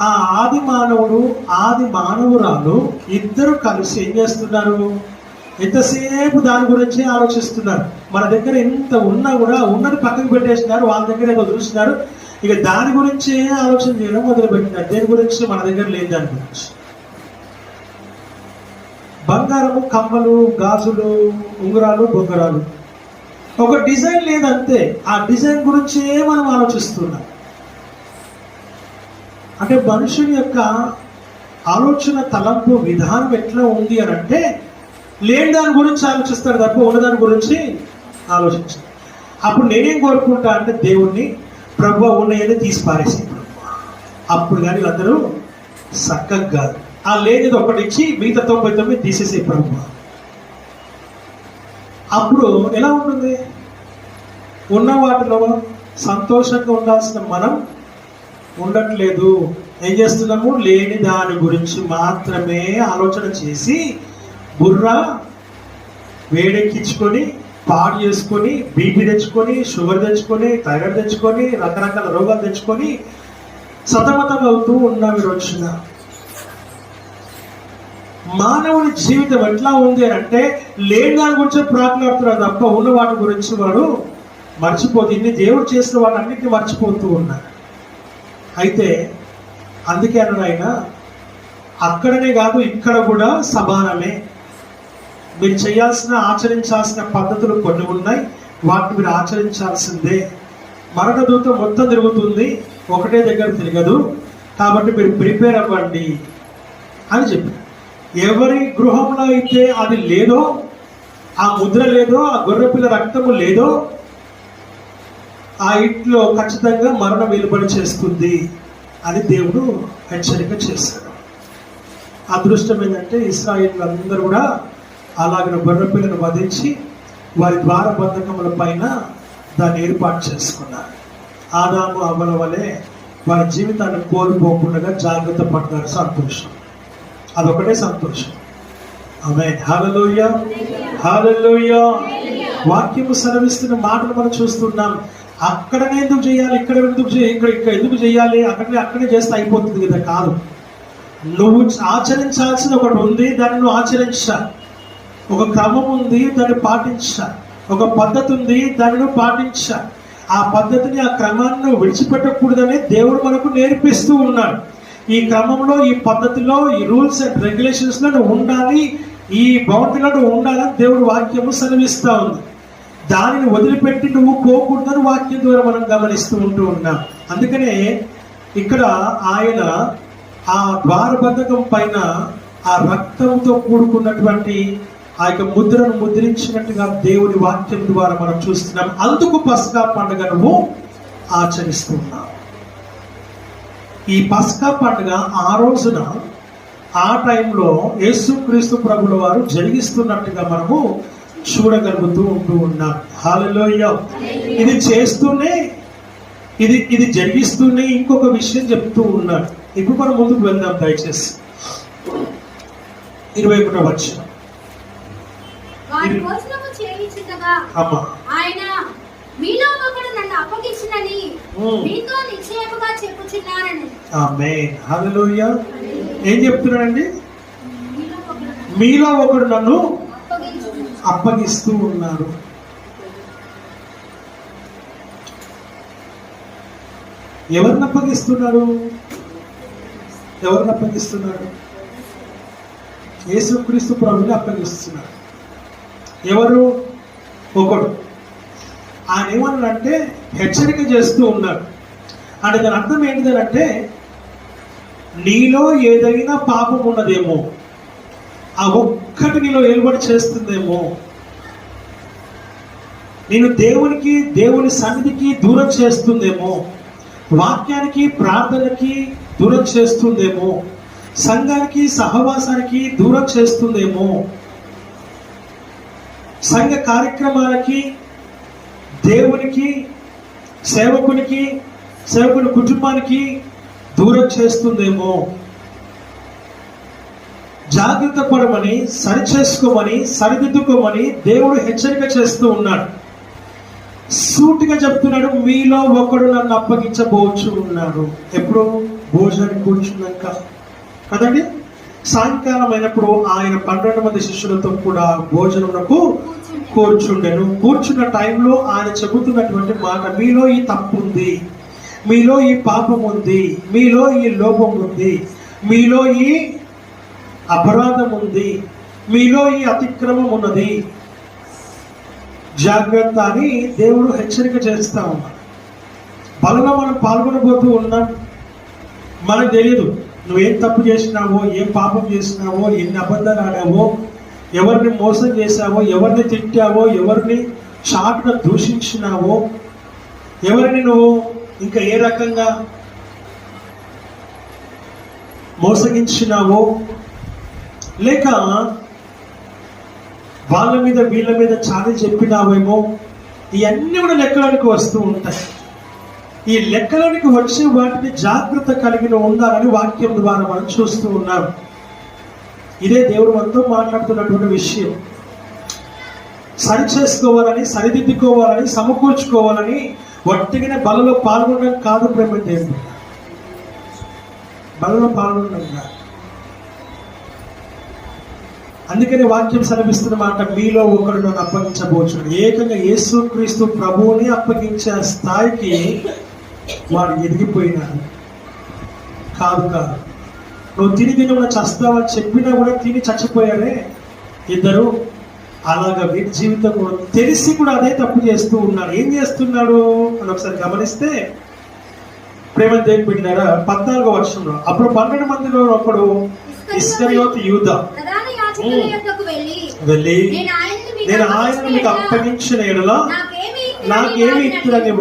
ఆ ఆది మానవుడు, ఆది మానవురాలు ఇద్దరు కలిసి ఏం చేస్తున్నారు? ఎంతసేపు దాని గురించి ఆలోచిస్తున్నారు. మన దగ్గర ఎంత ఉన్నా కూడా ఉన్నది పక్కకు పెట్టేసినారు, వాళ్ళ దగ్గర ఏదో చూస్తున్నారు. ఇక దాని గురించి ఆలోచన చేయడం మొదలుపెట్టినారు. దేని గురించి? మన దగ్గర లేదు దాని గురించి. బంగారము, కమ్మలు, గాజులు, ఉంగరాలు, బొంగరాలు, ఒక డిజైన్ లేదంతే. ఆ డిజైన్ గురించే మనం ఆలోచిస్తున్నాం. అంటే మనుషుని యొక్క ఆలోచన తలంపు విధానం ఎట్లా ఉంది అని అంటే, లేని దాని గురించి ఆలోచిస్తాడు తప్ప ఉన్నదాని గురించి ఆలోచించాడు. అప్పుడు నేనేం కోరుకుంటా అంటే, దేవుణ్ణి ప్రభు ఉన్నాయని తీసి పారేసి, అప్పుడు కానీ అందరూ చక్కగా ఆ లేనిది ఒకటి ఇచ్చి మిగతా 99 తీసేసే ప్రభు. అప్పుడు ఎలా ఉంటుంది? ఉన్న వాటిలో సంతోషంగా ఉండాల్సిన మనం ఉండట్లేదు. ఏం చేస్తున్నాము? లేని దాని గురించి మాత్రమే ఆలోచన చేసి బుర్ర వేడెక్కించుకొని, పాడు చేసుకొని, బీపీ తెచ్చుకొని, షుగర్ తెచ్చుకొని, థైరాయిడ్ తెచ్చుకొని, రకరకాల రోగాలు తెచ్చుకొని సతమతం అవుతూ ఉన్నాం ఈ రోజున. మానవుని జీవితం ఎట్లా ఉంది అని అంటే, లేని దాని గురించి ప్రాకులాడుతున్నాడు తప్ప ఉన్న వాటి గురించి వాడు మర్చిపోతూ, ఇన్ని దేవుడు చేసిన వాటి అన్నింటినీ మర్చిపోతూ ఉన్నాడు. అయితే అందుకే అన్నాడు ఆయన, అక్కడనే కాదు ఇక్కడ కూడా సమానమే. మీరు చేయాల్సిన, ఆచరించాల్సిన పద్ధతులు కొన్ని ఉన్నాయి, వాటిని మీరు ఆచరించాల్సిందే. మరణదూత మొత్తం తిరుగుతుంది, ఒకటే దగ్గర తిరగదు. కాబట్టి మీరు ప్రిపేర్ అవ్వండి అని చెప్పి, ఎవరి గృహంలో అయితే అది లేదో, ఆ ముద్ర లేదో, ఆ గొర్రెపిల్ల రక్తము లేదో, ఆ ఇంట్లో ఖచ్చితంగా మరణం వెలుబడి చేస్తుంది అని దేవుడు హెచ్చరిక చేశాడు. అదృష్టం ఏంటంటే, ఇశ్రాయేలు అందరూ కూడా అలాగిన గొర్రెపిల్లను వధించి వారి ద్వార బంధకముల పైన దాన్ని ఏర్పాటు చేసుకున్నారు. ఆదాము అవ్వల వలె వారి జీవితాన్ని కోల్పోకుండా జాగ్రత్త పడ్డారు. సంతోషం, అదొకటే సంతోషం. ఆమేన్. హల్లెలూయా, హల్లెలూయా. వాక్యము సెలవిస్తున్న మాటలు మనం చూస్తున్నాం. అక్కడనే ఎందుకు చేయాలి, ఇక్కడ ఎందుకు ఇక్కడ ఎందుకు చేయాలి, అక్కడే చేస్తే అయిపోతుంది కదా? కాదు. నువ్వు ఆచరించాల్సిన ఒకటి ఉంది, దాన్ని నువ్వు ఆచరించా. ఒక క్రమం ఉంది, దాన్ని పాటించా. ఒక పద్ధతి ఉంది, దాన్ని నువ్వు పాటించా. ఆ పద్ధతిని, ఆ క్రమాన్ని విడిచిపెట్టకూడదని దేవుడు మనకు నేర్పిస్తూ ఉన్నాడు. ఈ క్రమంలో, ఈ పద్ధతిలో, ఈ రూల్స్ అండ్ రెగ్యులేషన్స్ లో నువ్వు ఉండాలి, ఈ బౌండరీలో నువ్వు ఉండాలని దేవుడు వాక్యము సెలవిస్తూ ఉంది. దానిని వదిలిపెట్టి నువ్వు పోకూడదని వాక్యం ద్వారా మనం గమనిస్తూ ఉంటూ ఉన్నాం. అందుకనే ఇక్కడ ఆయన ఆ ద్వారబంధకం పైన ఆ రక్తంతో కూడుకున్నటువంటి ఆ యొక్క ముద్రను ముద్రించినట్టుగా దేవుని వాక్యం ద్వారా మనం చూస్తున్నాం. అందుకు పస్కా పండుగను ఆచరిస్తున్నాం. ఈ పస్కా పండుగ ఆ రోజున, ఆ టైంలో యేసుక్రీస్తు ప్రభుల వారు జరిగిస్తున్నట్టుగా మనము చూడగలుగుతూ ఉంటూ ఉన్నాం. హల్లెలూయా. ఇది చేస్తూనే, ఇది జరిగిస్తూనే ఇంకొక విషయం చెప్తూ ఉన్నాడు. ఇప్పుడు మనం ముందుకు వెళ్దాం దయచేసి. 21వ వచనం. ఆయన మీలో ఒకడు నన్ను అప్పగించునని మీతో నిశ్చయముగా చెప్పుచున్నానని. ఆమేన్. హల్లెలూయా. ఏం చెప్తున్నాడండి? మీలో ఒకడు నన్ను అప్పగిస్తూ ఉన్నారు. ఎవరిని అప్పగిస్తున్నారు? ఎవరిని అప్పగిస్తున్నారు? యేసుక్రీస్తు ప్రభుని అప్పగిస్తున్నారు. ఎవరు? ఒకడు. ఆయన ఏమన్నాడంటే హెచ్చరిక చేస్తూ ఉన్నాడు. అంటే దాని అర్థం ఏంటిదంటే, నీలో ఏదైనా పాపం ఉన్నదేమో, ఆ ఒక్కటి నీలో ఏలుబడి చేస్తుందేమో, నేను దేవుని సన్నిధికి దూరం చేస్తుందేమో, వాక్యానికి ప్రార్థనకి దూరం చేస్తుందేమో, సంఘానికి సహవాసానికి దూరం చేస్తుందేమో, సంఘ కార్యక్రమాలకి, దేవునికి, సేవకుని కుటుంబానికి దూరం చేస్తుందేమో, జాగ్రత్త పడమని, సరిచేసుకోమని, సరిదిద్దుకోమని దేవుడు హెచ్చరిక చేస్తూ ఉన్నాడు. సూటిగా చెప్తున్నాడు, మీలో ఒకడు నన్ను అప్పగించబోచు ఉన్నాడు. ఎప్పుడు? భోజనానికి కూర్చున్నాక కదండి. సాయంకాలం అయినప్పుడు ఆయన 12 మంది శిష్యులతో కూడా భోజనమునకు కూర్చుండెను. కూర్చున్న టైంలో ఆయన చెబుతున్నటువంటి మాట, మీలో ఈ తప్పు ఉంది, మీలో ఈ పాపం ఉంది, మీలో ఈ లోపం ఉంది, మీలో ఈ అపరాధం ఉంది, మీలో ఈ అతిక్రమం ఉన్నది, జాగ్రత్త అని దేవుడు హెచ్చరిక చేస్తా ఉన్నాడు. బలలో మనం పాల్గొనబోతూ ఉన్నాం. మనకు తెలియదు నువ్వేం తప్పు చేసినావో, ఏం పాపం చేసినావో, ఎన్ని అబద్ధాలు ఆడావో, ఎవరిని మోసం చేశావో, ఎవరిని తిట్టావో, ఎవరిని చాటుగా దూషించినావో, ఎవరిని నువ్వు ఇంకా ఏ రకంగా మోసగించినావో, లేక వాళ్ళ మీద వీళ్ళ మీద చాలి చెప్పినావేమో, ఇవన్నీ కూడా లెక్కలోనికి వస్తూ ఉంటాయి. ఈ లెక్కలోనికి వచ్చే వాటిని జాగ్రత్త కలిగి ఉండాలని వాక్యం ద్వారా మనం చూస్తూ ఉన్నాం. ఇదే దేవుడు మనతో మాట్లాడుతున్నటువంటి విషయం. సరి చేసుకోవాలని, సరిదిద్దుకోవాలని, సమకూర్చుకోవాలని వట్టిగానే బలలో పాల్గొనడం కాదు ప్రేమ దేవుడు. బలలో పాల్గొనడం కాదు. అందుకని వాక్యం సెలవిస్తున్న మాట, మీలో ఒకడు నన్ను అప్పగించబోచున్నాడు. ఏకంగా యేసుక్రీస్తు ప్రభువుని అప్పగించే స్థాయికి వాడు ఎదిగిపోయినాడు. కాదు. నువ్వు తిని కూడా చస్తావని చెప్పినా కూడా తిని చచ్చిపోయారే ఇద్దరు. అలాగా వీరి జీవితం కూడా తెలిసి కూడా అదే తప్పు చేస్తూ ఉన్నాడు. ఏం చేస్తున్నాడు అని ఒకసారి గమనిస్తే, ప్రేమ దేవుని బిడ్డలారా, 14వ వచనంలో, అప్పుడు 12 మందిలో ఒకడు ఇస్కరియోతు యూదా వెళ్ళి, నేను ఆయనను మీకు అప్పగించిన ఎడల నాకేమి ఇస్తులని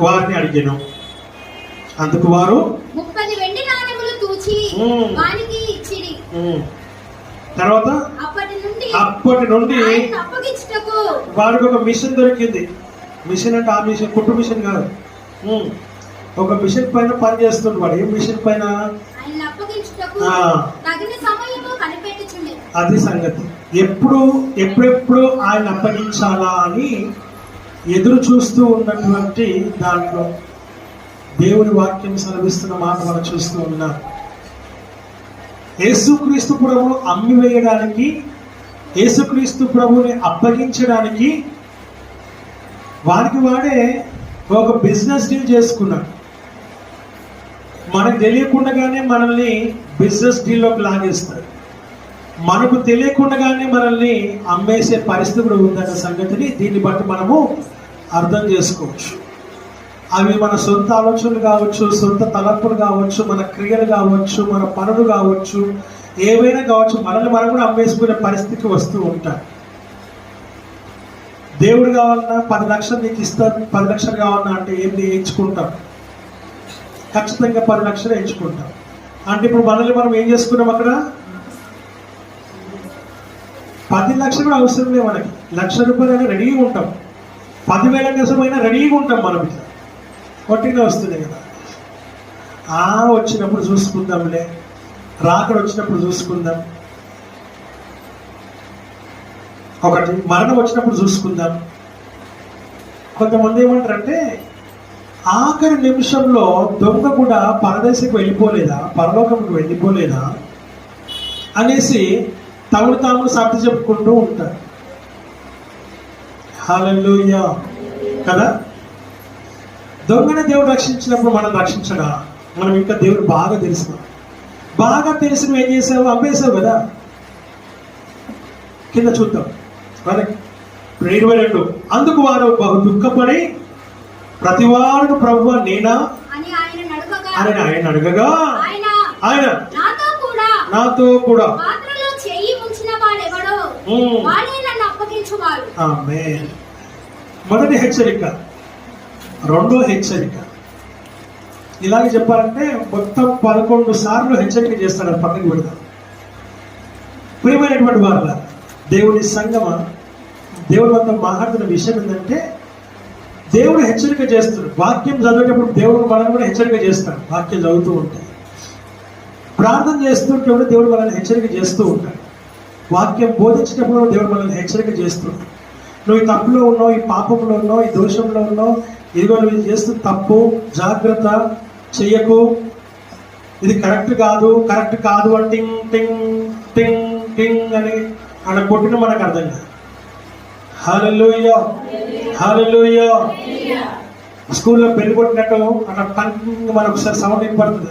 వారిని అడిగాను. అందుకు వారు 30 వెండి నాణెములు తూచి వానికి ఇచ్చిరి. తర్వాత అప్పటి నుండి వాడికి ఒక మిషన్ దొరికింది. మిషన్ అంటే ఆ మిషన్ కుట్టు మిషన్ కాదు, ఒక మిషన్ పైన పని చేస్తుంది వాడు. ఏం మిషన్ పైన? అది సంగతి. ఎప్పుడెప్పుడు ఆయన అప్పగించాలా అని ఎదురు చూస్తూ ఉన్నటువంటి దాంట్లో దేవుని వాక్యం సెలవిస్తున్న మాట మనం చూస్తూ ఉన్నాం. యేసుక్రీస్తు ప్రభువును అమ్మివేయడానికి, యేసుక్రీస్తు ప్రభువుని అప్పగించడానికి వాడే ఒక బిజినెస్ డీల్ చేసుకున్నాడు. మనకు తెలియకుండానే మనల్ని బిజినెస్ డీల్లోకి లాగేస్తారు. మనకు తెలియకుండానే మనల్ని అమ్మేసే పరిస్థితి కూడా ఉందన్న సంగతిని దీన్ని బట్టి మనము అర్థం చేసుకోవచ్చు. అవి మన సొంత ఆలోచనలు కావచ్చు, సొంత తలంపులు కావచ్చు, మన క్రియలు కావచ్చు, మన పనులు కావచ్చు, ఏవైనా కావచ్చు, మనల్ని మనం కూడా అమ్మేసుకునే పరిస్థితికి వస్తూ ఉంటాం. దేవుడు కావాలన్నా 10 లక్షలు నీకు ఇస్తాను, 10 లక్షలు కావాలన్నా అంటే ఏంటి ఎంచుకుంటాం? ఖచ్చితంగా 10 లక్షలు ఎంచుకుంటాం. అంటే ఇప్పుడు మనల్ని మనం ఏం చేసుకున్నాం? అక్కడ 10 లక్షలు కూడా అవసరం లేదు మనకి. 1,00,000 రూపాయలైనా రెడీగా ఉంటాం, 10,000 కోసమైనా రెడీగా ఉంటాం. మనం ఇట్లా కొట్టిగా వస్తున్నాయి కదా, వచ్చినప్పుడు చూసుకుందాంలే, రాకడ వచ్చినప్పుడు చూసుకుందాం, ఒకటి మరణం వచ్చినప్పుడు చూసుకుందాం. కొంతమంది ఏమంటారంటే, ఆఖరి నిమిషంలో దొంగ కూడా పరదేశకు వెళ్ళిపోలేదా, పరలోకంకు వెళ్ళిపోలేదా అనేసి తాము సాటి చెప్పుకుంటూ ఉంటారు. హల్లెలూయా కదా. దొంగని దేవుడు రక్షించినప్పుడు మనం రక్షించడా? మనం ఇంకా దేవుడు బాగా తెలిసిన ఏం చేసావు? అమ్మేసావు కదా. కింద చూద్దాం. 22 అందుకు వారు బహు దుఃఖపడి ప్రతివాడు ప్రభువా నేనా అని ఆయన అడగగా ఆయన నాతో కూడా పాత్రలో చెయ్యి ముంచిన వాడెవడో వాడే నన్ను అప్పగించువాడు. ఆమేన్. మొదటి హెచ్చరిక, రెండో హెచ్చరిక. ఇలాగే చెప్పాలంటే మొత్తం 11 సార్లు హెచ్చరిక చేస్తాడు. పక్కకి పెడతాం. ప్రియమైనటువంటి వారుల దేవుని సంగమ, దేవుడు అంతా మాట్లాడుతున్న విషయం ఏంటంటే దేవుడు హెచ్చరిక చేస్తున్నాడు. వాక్యం చదివేటప్పుడు దేవుడు మనల్ని కూడా హెచ్చరిక చేస్తాడు. వాక్యం చదువుతూ ఉంటాయి, ప్రార్థన చేస్తుంటే కూడా దేవుడు మనల్ని హెచ్చరిక చేస్తూ ఉంటాడు. వాక్యం బోధించేటప్పుడు దేవుడు మనల్ని హెచ్చరిక చేస్తున్నాడు. నువ్వు ఈ తప్పులో ఉన్నావు, ఈ పాపంలో ఉన్నావు, ఈ దోషంలో ఉన్నావు, ఇదిగో నువ్వు ఇది చేస్తూ తప్పు, జాగ్రత్త, చెయ్యకు, ఇది కరెక్ట్ కాదు అని టింగ్ టింగ్ టింగ్ టింగ్ అని అలా కొట్టిన మనకు అర్థం కాదు. హల్లెలూయా హల్లెలూయా. స్కూల్లో బెల్ కొట్టినట్టు అట్లా టంగ్ మనకు ఒకసారి సౌండ్ వినపడుతుంది.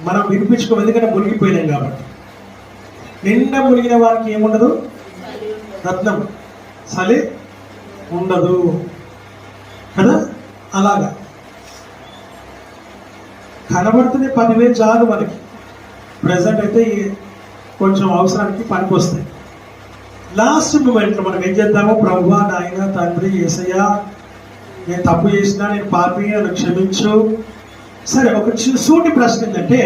మనం వినిపించుకో, ఎందుకంటే మునిగిపోయినాం కాబట్టి. నిండా మునిగిన వారికి ఏముండదు, రత్నం సలి ఉండదు కదా. అలాగా కనబడుతున్న 10,000 చాలు మనకి. ప్రజెంట్ అయితే కొంచెం అవసరానికి పనికి వస్తాయి. లాస్ట్ మూమెంట్లో మనం ఏం చేద్దాము, ప్రభువా నాయన తండ్రి యేసయ్యా నేను తప్పు చేసినా, నేను పాపి, నన్ను క్షమించు. సరే, ఒక సూటి ప్రశ్న ఏంటంటే,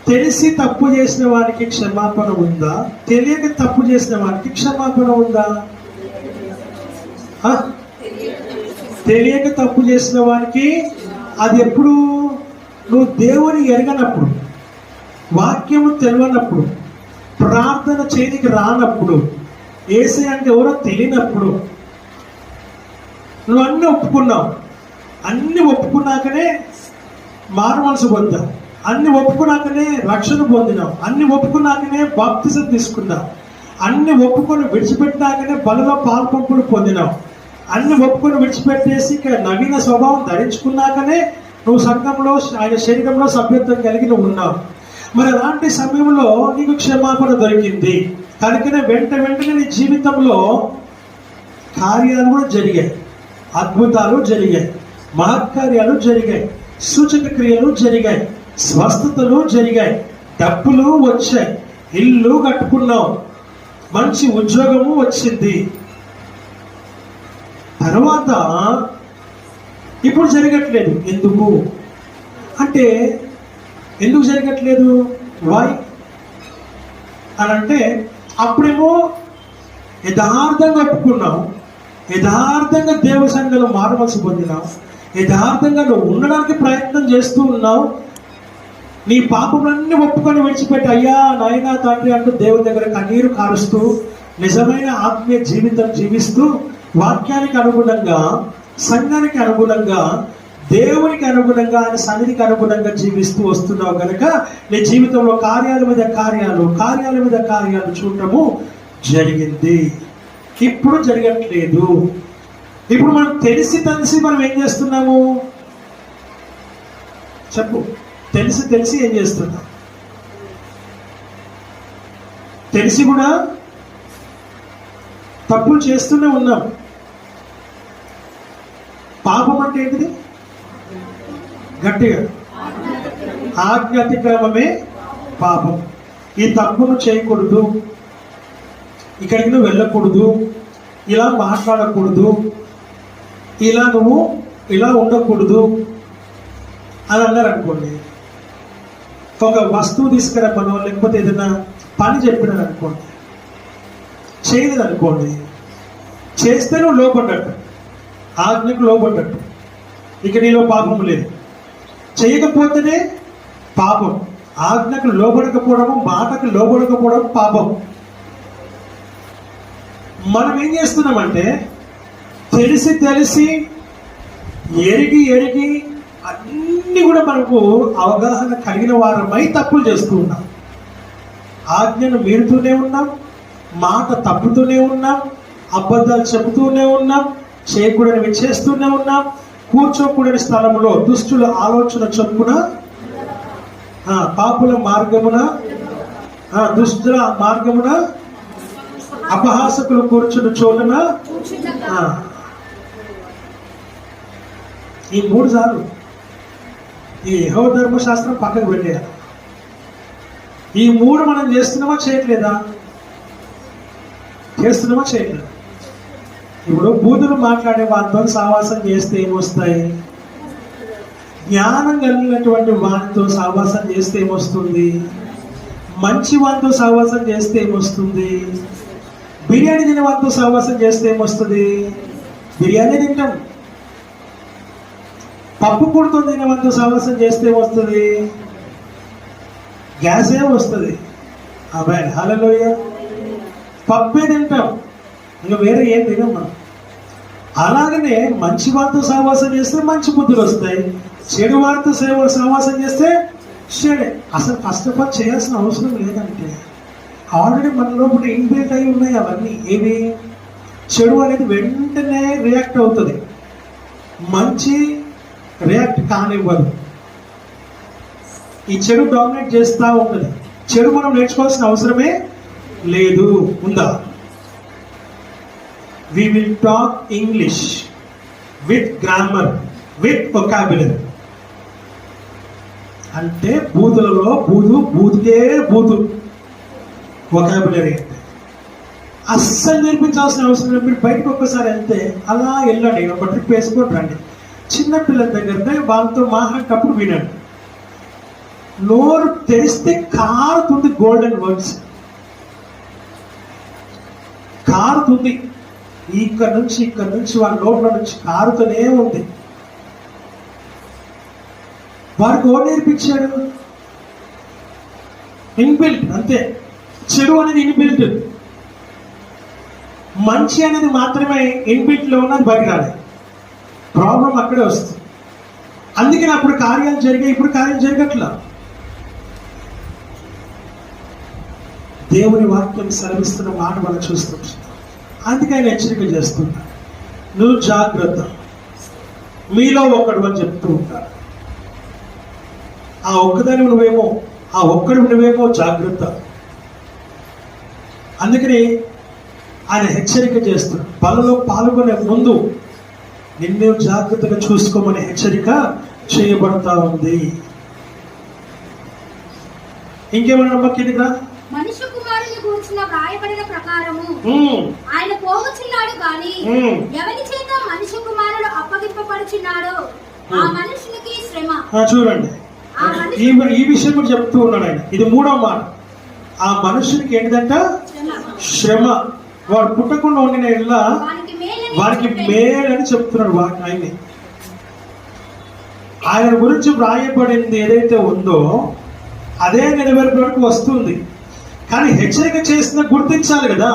తెలిసి తప్పు చేసిన వారికి క్షమాపణ ఉందా, తెలియక తప్పు చేసిన వారికి క్షమాపణ ఉందా? తెలియక తప్పు చేసిన వారికి అది ఎప్పుడు, నువ్వు దేవుని ఎరగనప్పుడు, వాక్యము తెలియనప్పుడు, ప్రార్థన చేయనికి రానప్పుడు, యేసయ్య అంటే ఎవరో తెలియనప్పుడు నువ్వు అన్నీ ఒప్పుకున్నావు. అన్ని ఒప్పుకున్నాకనే మారు మనసు పొందావు, అన్ని ఒప్పుకున్నాకనే రక్షణ పొందినావు, అన్ని ఒప్పుకున్నాకనే బాప్తిజం తీసుకున్నావు, అన్ని ఒప్పుకొని విడిచిపెట్టినాకనే బలలో పాల్పంపులు పొందినావు, అన్ని ఒప్పుకొని విడిచిపెట్టేసి ఇక్కడ నవీన స్వభావం ధరించుకున్నాకనే నువ్వు సంఘంలో, ఆయన శరీరంలో సభ్యత్వం కలిగి నువ్వు ఉన్నావు. మరి అలాంటి సమయంలో నీకు క్షమాపణ దొరికింది కనుకనే వెంటనే నీ జీవితంలో కార్యాలు కూడా జరిగాయి, అద్భుతాలు జరిగాయి, మహత్కార్యాలు జరిగాయి, సూచక క్రియలు జరిగాయి, స్వస్థతలు జరిగాయి, డబ్బులు వచ్చాయి, ఇల్లు కట్టుకున్నావు, మంచి ఉద్యోగము వచ్చింది. తర్వాత ఇప్పుడు జరగట్లేదు. ఎందుకు అంటే, ఎందుకు జరగట్లేదు, వై అని అంటే, అప్పుడేమో యథార్థంగా ఒప్పుకున్నావు, యథార్థంగా దేవుని సంఘంలో మారవలసి పొందినావు, యథార్థంగా నువ్వు ఉండడానికి ప్రయత్నం చేస్తూ ఉన్నావు, నీ పాపములన్నీ ఒప్పుకొని విడిచిపెట్టి అయ్యా నాయనా తండ్రి అంటూ దేవుని దగ్గర కన్నీరు కారుస్తూ నిజమైన ఆత్మీయ జీవితం జీవిస్తూ వాక్యానికి అనుగుణంగా, సంఘానికి అనుగుణంగా, దేవునికి అనుగుణంగా, ఆయన సన్నిధికి అనుగుణంగా జీవిస్తూ వస్తున్నావు కనుక నీ జీవితంలో కార్యాల మీద కార్యాలు చూడటము జరిగింది. ఇప్పుడు జరగట్లేదు. ఇప్పుడు మనం తెలిసి మనం ఏం చేస్తున్నాము చెప్పు, తెలిసి ఏం చేస్తున్నాం? తెలిసి కూడా తప్పులు చేస్తూనే ఉన్నాం. పాపం అంటే ఏంటిది? గట్టిగా, ఆజ్ఞాతిక్రమమే పాపం. ఈ తప్పును చేయకూడదు, ఇక్కడికి నువ్వు వెళ్ళకూడదు, ఇలా మాట్లాడకూడదు, నువ్వు ఇలా ఉండకూడదు అని అన్నారు అనుకోండి. ఒక వస్తువు తీసుకురమ్మనో లేకపోతే ఏదైనా పని చెప్పినారు అనుకోండి, చేయలేదు అనుకోండి, చేస్తే నువ్వు లోపడ్డట్టు, ఆజ్ఞకు లోపడ్డట్టు, ఇక నీలో పాపం లేదు. చేయకపోతేనే పాపం. ఆజ్ఞకు లోబడకపోవడము, మాటకు లోబడకపోవడం పాపం. మనం ఏం చేస్తున్నామంటే తెలిసి ఎరిగి అన్నీ కూడా మనకు అవగాహన కలిగిన వారమై తప్పులు చేస్తూ ఉన్నాం. ఆజ్ఞను మీరుతూనే ఉన్నాం, మాట తప్పుతూనే ఉన్నాం, అబద్ధాలు చెబుతూనే ఉన్నాం, చేయకూడనివి చేస్తూనే ఉన్నాం, కూర్చోకూడని స్థలంలో దుష్టుల ఆలోచన చొప్పున, పాపుల మార్గమున, దుష్టుల మార్గమున అపహాసకులు కూర్చుని చోటున కూర్చుండక. ఆ. ఈ 3 సార్లు ఈ యెహోవా ధర్మశాస్త్రం పక్కకు పెట్టేయాలి. ఈ 3 మనం చేస్తున్నామా చేయట్లేదా? చేస్తున్నామా చేయట్లేదు. ఇప్పుడు బూతులు మాట్లాడే వారితో సావాసం చేస్తే ఏమొస్తాయి? జ్ఞానం కలిగినటువంటి వారితో సావాసం చేస్తే ఏమొస్తుంది? మంచి వారితో సావాసం చేస్తే ఏమొస్తుంది? బిర్యానీ తినే వారితో సావాసం చేస్తే ఏమొస్తుంది? బిర్యానీ తింటాం. పప్పు కూడుతో తినే వారితో సావాసం చేస్తే ఏమొస్తుంది? గ్యాసే వస్తుంది. అబ్బాయి హల్లెలూయా. పప్పే తింటాం, ఇంకా వేరే ఏం తినం మనం. అలాగనే మంచి వారితో సహవాసం చేస్తే మంచి బుద్ధులు వస్తాయి, చెడు వారితో సహవాసం చేస్తే చెడే. అసలు ఫస్ట్ ఆఫ్ ఆల్ చేయాల్సిన అవసరం లేదంటే ఆల్రెడీ మన లోపల ఇన్బిల్ట్ అయి ఉన్నాయి అవన్నీ. ఏవి? చెడు అనేది వెంటనే రియాక్ట్ అవుతుంది, మంచి రియాక్ట్ కానివ్వదు. ఈ చెడు డామినేట్ చేస్తూ ఉంటుంది. చెడు మనం నేర్చుకోవాల్సిన అవసరమే లేదు. ఉందా? We will talk English with grammar, with vocabulary. అంటే బూతులలో బూతుకే బూతు వొకాబులరీ అంటే అస్సలు నేర్పించాల్సిన అవసరం లేదు. మీరు బయటకు ఒక్కసారి వెళ్తే అలా వెళ్ళండి, ఒక ట్రిప్ వేసుకొని రండి. చిన్నపిల్లల దగ్గర వాళ్ళతో మాట్లాడేటప్పుడు వినండి. నోరు తెరిస్తే కారుతుంది గోల్డెన్ వర్డ్స్, కారుతుంది. ఇక్కడ నుంచి వాళ్ళ నోట్ల నుంచి కారుతూనే ఉంది. వారికి ఓ నేర్పించాడు? ఇన్బిల్ట్, అంతే. చెడు అనేది ఇన్బిల్ట్, మంచి అనేది మాత్రమే ఇన్బిల్ట్ లో ఉన్నది, బయట రాలేదు. ప్రాబ్లం అక్కడే వస్తుంది. అందుకని అప్పుడు కార్యాలు జరిగాయి, ఇప్పుడు కార్యాలు జరగట్లా. దేవుని వాక్యం సెలవిస్తున్న మాట మనం చూస్తున్నాం. అందుకే ఆయన హెచ్చరిక చేస్తున్నాడు, నువ్వు జాగ్రత్త, మీలో ఒకడు అని చెప్తూ ఉంటాడు. ఆ ఒక్కడు నువ్వేమో జాగ్రత్త. అందుకని ఆయన హెచ్చరిక చేస్తున్నాడు. బలలో పాల్గొనే ముందు నిన్ను జాగ్రత్తగా చూసుకోమని హెచ్చరిక చేయబడతా ఉంది. ఇంకేమన్నా నమ్మకిదిగా? మనుష్య కుమారుని గూర్చిన వ్రాయబడిన ప్రకారము ఆయన పోవచ్చున్నాడు గాని ఎవరి చేత మనుష్య కుమారుడు అప్పగింపబడుచున్నాడో ఆ మనుషునికి శ్రమ. చూడండి, ఈ విషయం కూడా చెప్తూ ఉన్నాడు ఆయన. ఇది 3వ మాట. ఆ మనుషునికి ఏంటంట? శ్రమ. వాడు పుట్టకుండా ఉండిన ఇళ్ళ వారికి మేలని చెప్తున్నాడు ఆయన్ని. ఆయన గురించి వ్రాయబడింది ఏదైతే ఉందో అదే నెరవేర్పు వరకు వస్తుంది. కానీ హెచ్చరిక చేసిన గుర్తించాలి కదా,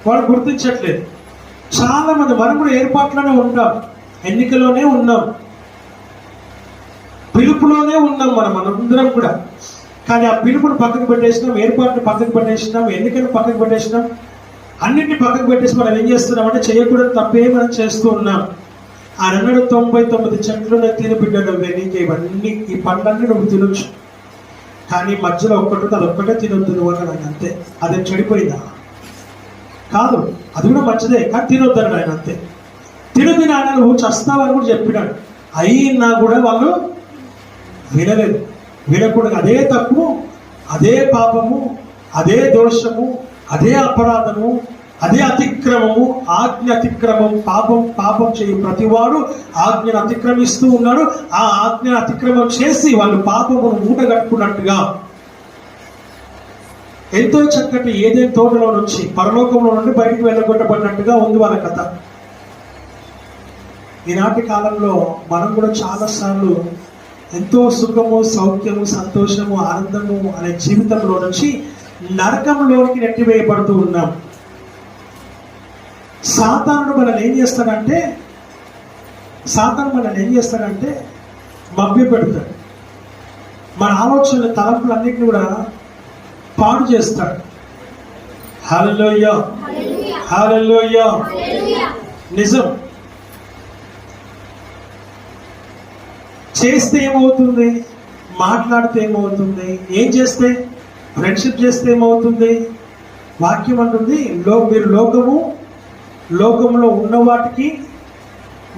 వాడు గుర్తించట్లేదు. చాలా మంది మనం కూడా ఏర్పాట్లోనే ఉంటాం, ఎన్నికలోనే ఉన్నాం, పిలుపులోనే ఉన్నాం మనందరం కూడా. కానీ ఆ పిలుపును పక్కకు పెట్టేసినాం, ఏర్పాటును పక్కకు పెట్టేసినాం, ఎన్నికలను పక్కకు పెట్టేసినాం, అన్నింటినీ పక్కకు పెట్టేసి మనం ఏం చేస్తున్నాం అంటే చేయకూడదు తప్పే మనం చేస్తూ ఉన్నాం. ఆయన అన్నాడు 99 చెట్లు తిని బిడ్డలు నీకు ఇవన్నీ, ఈ పండ్లన్నీ నువ్వు తినొచ్చు, కానీ మధ్యలో ఒక్కటి అదొక్కటే తినొద్దు నువ్వు అన్నాడు. అంతే. అదే చెడిపోయిందా? కాదు, అది కూడా మంచిదే, కానీ తినొద్దు అన్నాడు ఆయన. అంతే. తిని ఆయన నువ్వు చస్తావని కూడా చెప్పినాడు. అయినా కూడా వాళ్ళు వినలేదు. వినకూడదు. అదే తప్పు, అదే పాపము, అదే దోషము, అదే అపరాధము, అదే అతిక్రమము, ఆజ్ఞ అతిక్రమం. పాపం చేయి ప్రతివాడు ఆజ్ఞను అతిక్రమిస్తూ ఉన్నాడు. ఆ ఆజ్ఞ అతిక్రమం చేసి వాళ్ళు పాపమును మూటగట్టుకున్నట్టుగా ఎంతో చక్కటి ఏదైనా తోటలో నుంచి పరలోకంలో నుండి బయటికి వెళ్ళగొట్టబడినట్టుగా ఉంది వాళ్ళ కథ. ఈనాటి కాలంలో మనం కూడా చాలాసార్లు ఎంతో సుఖము, సౌఖ్యము, సంతోషము, ఆనందము అనే జీవితంలో నుంచి నరకంలోనికి నెట్టివేయబడుతూ ఉన్నాం. సాతానుడు మనల్ని ఏం చేస్తాడంటే మభ్య పెడతాడు. మన ఆలోచనలు, తలంపులన్నింటినీ కూడా పాడు చేస్తాడు. హల్లెలూయా, హల్లెలూయా. నిజం. చేస్తే ఏమవుతుంది? మాట్లాడితే ఏమవుతుంది? ఏం చేస్తే? ఫ్రెండ్షిప్ చేస్తే ఏమవుతుంది? వాక్యం అంటుంది మీరు లోకములో ఉన్న వాటికి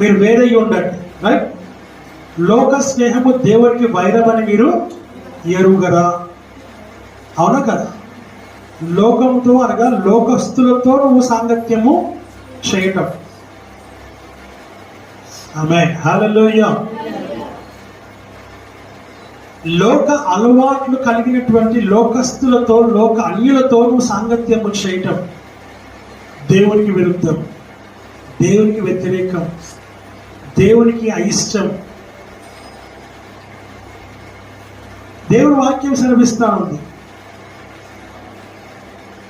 మీరు వేరై ఉండండి, రైట్? లోక స్నేహము దేవునికి వైరమని మీరు ఎరుగరా? అవునా కదా? లోకంతో అనగా లోకస్తులతో నువ్వు సాంగత్యము చేయటం. ఆమేన్, హల్లెలూయా. లోక అలవాట్లు కలిగినటువంటి లోకస్తులతో, లోక అన్యులతో నువ్వు సాంగత్యము చేయటం దేవునికి విరుద్ధం, దేవునికి వ్యతిరేకం, దేవునికి అయిష్టం. దేవుడు వాక్యం సెలవిస్తూ ఉంది.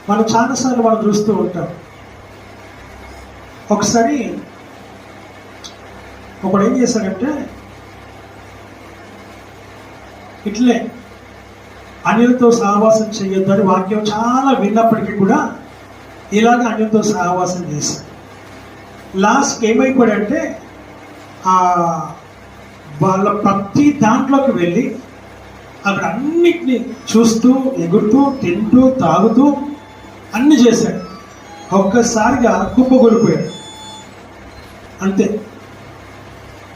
మనం చాలాసార్లు మనం చూస్తూ ఉంటాం. ఒకసారి ఒకడు ఏం చేశాడంటే ఇట్లే అన్యులతో సహవాసం చేయొద్దని వాక్యం చాలా విన్నప్పటికీ కూడా ఇలాగ అన్యులతో సహవాసం చేశాడు. లాస్ట్కి ఏమైపోయాడంటే వాళ్ళ ప్రతి దాంట్లోకి వెళ్ళి అక్కడ అన్నిటినీ చూస్తూ ఎగురుతూ తింటూ తాగుతూ అన్ని చేశాడు. ఒక్కసారిగా కుప్పగొలిపోయాడు, అంతే.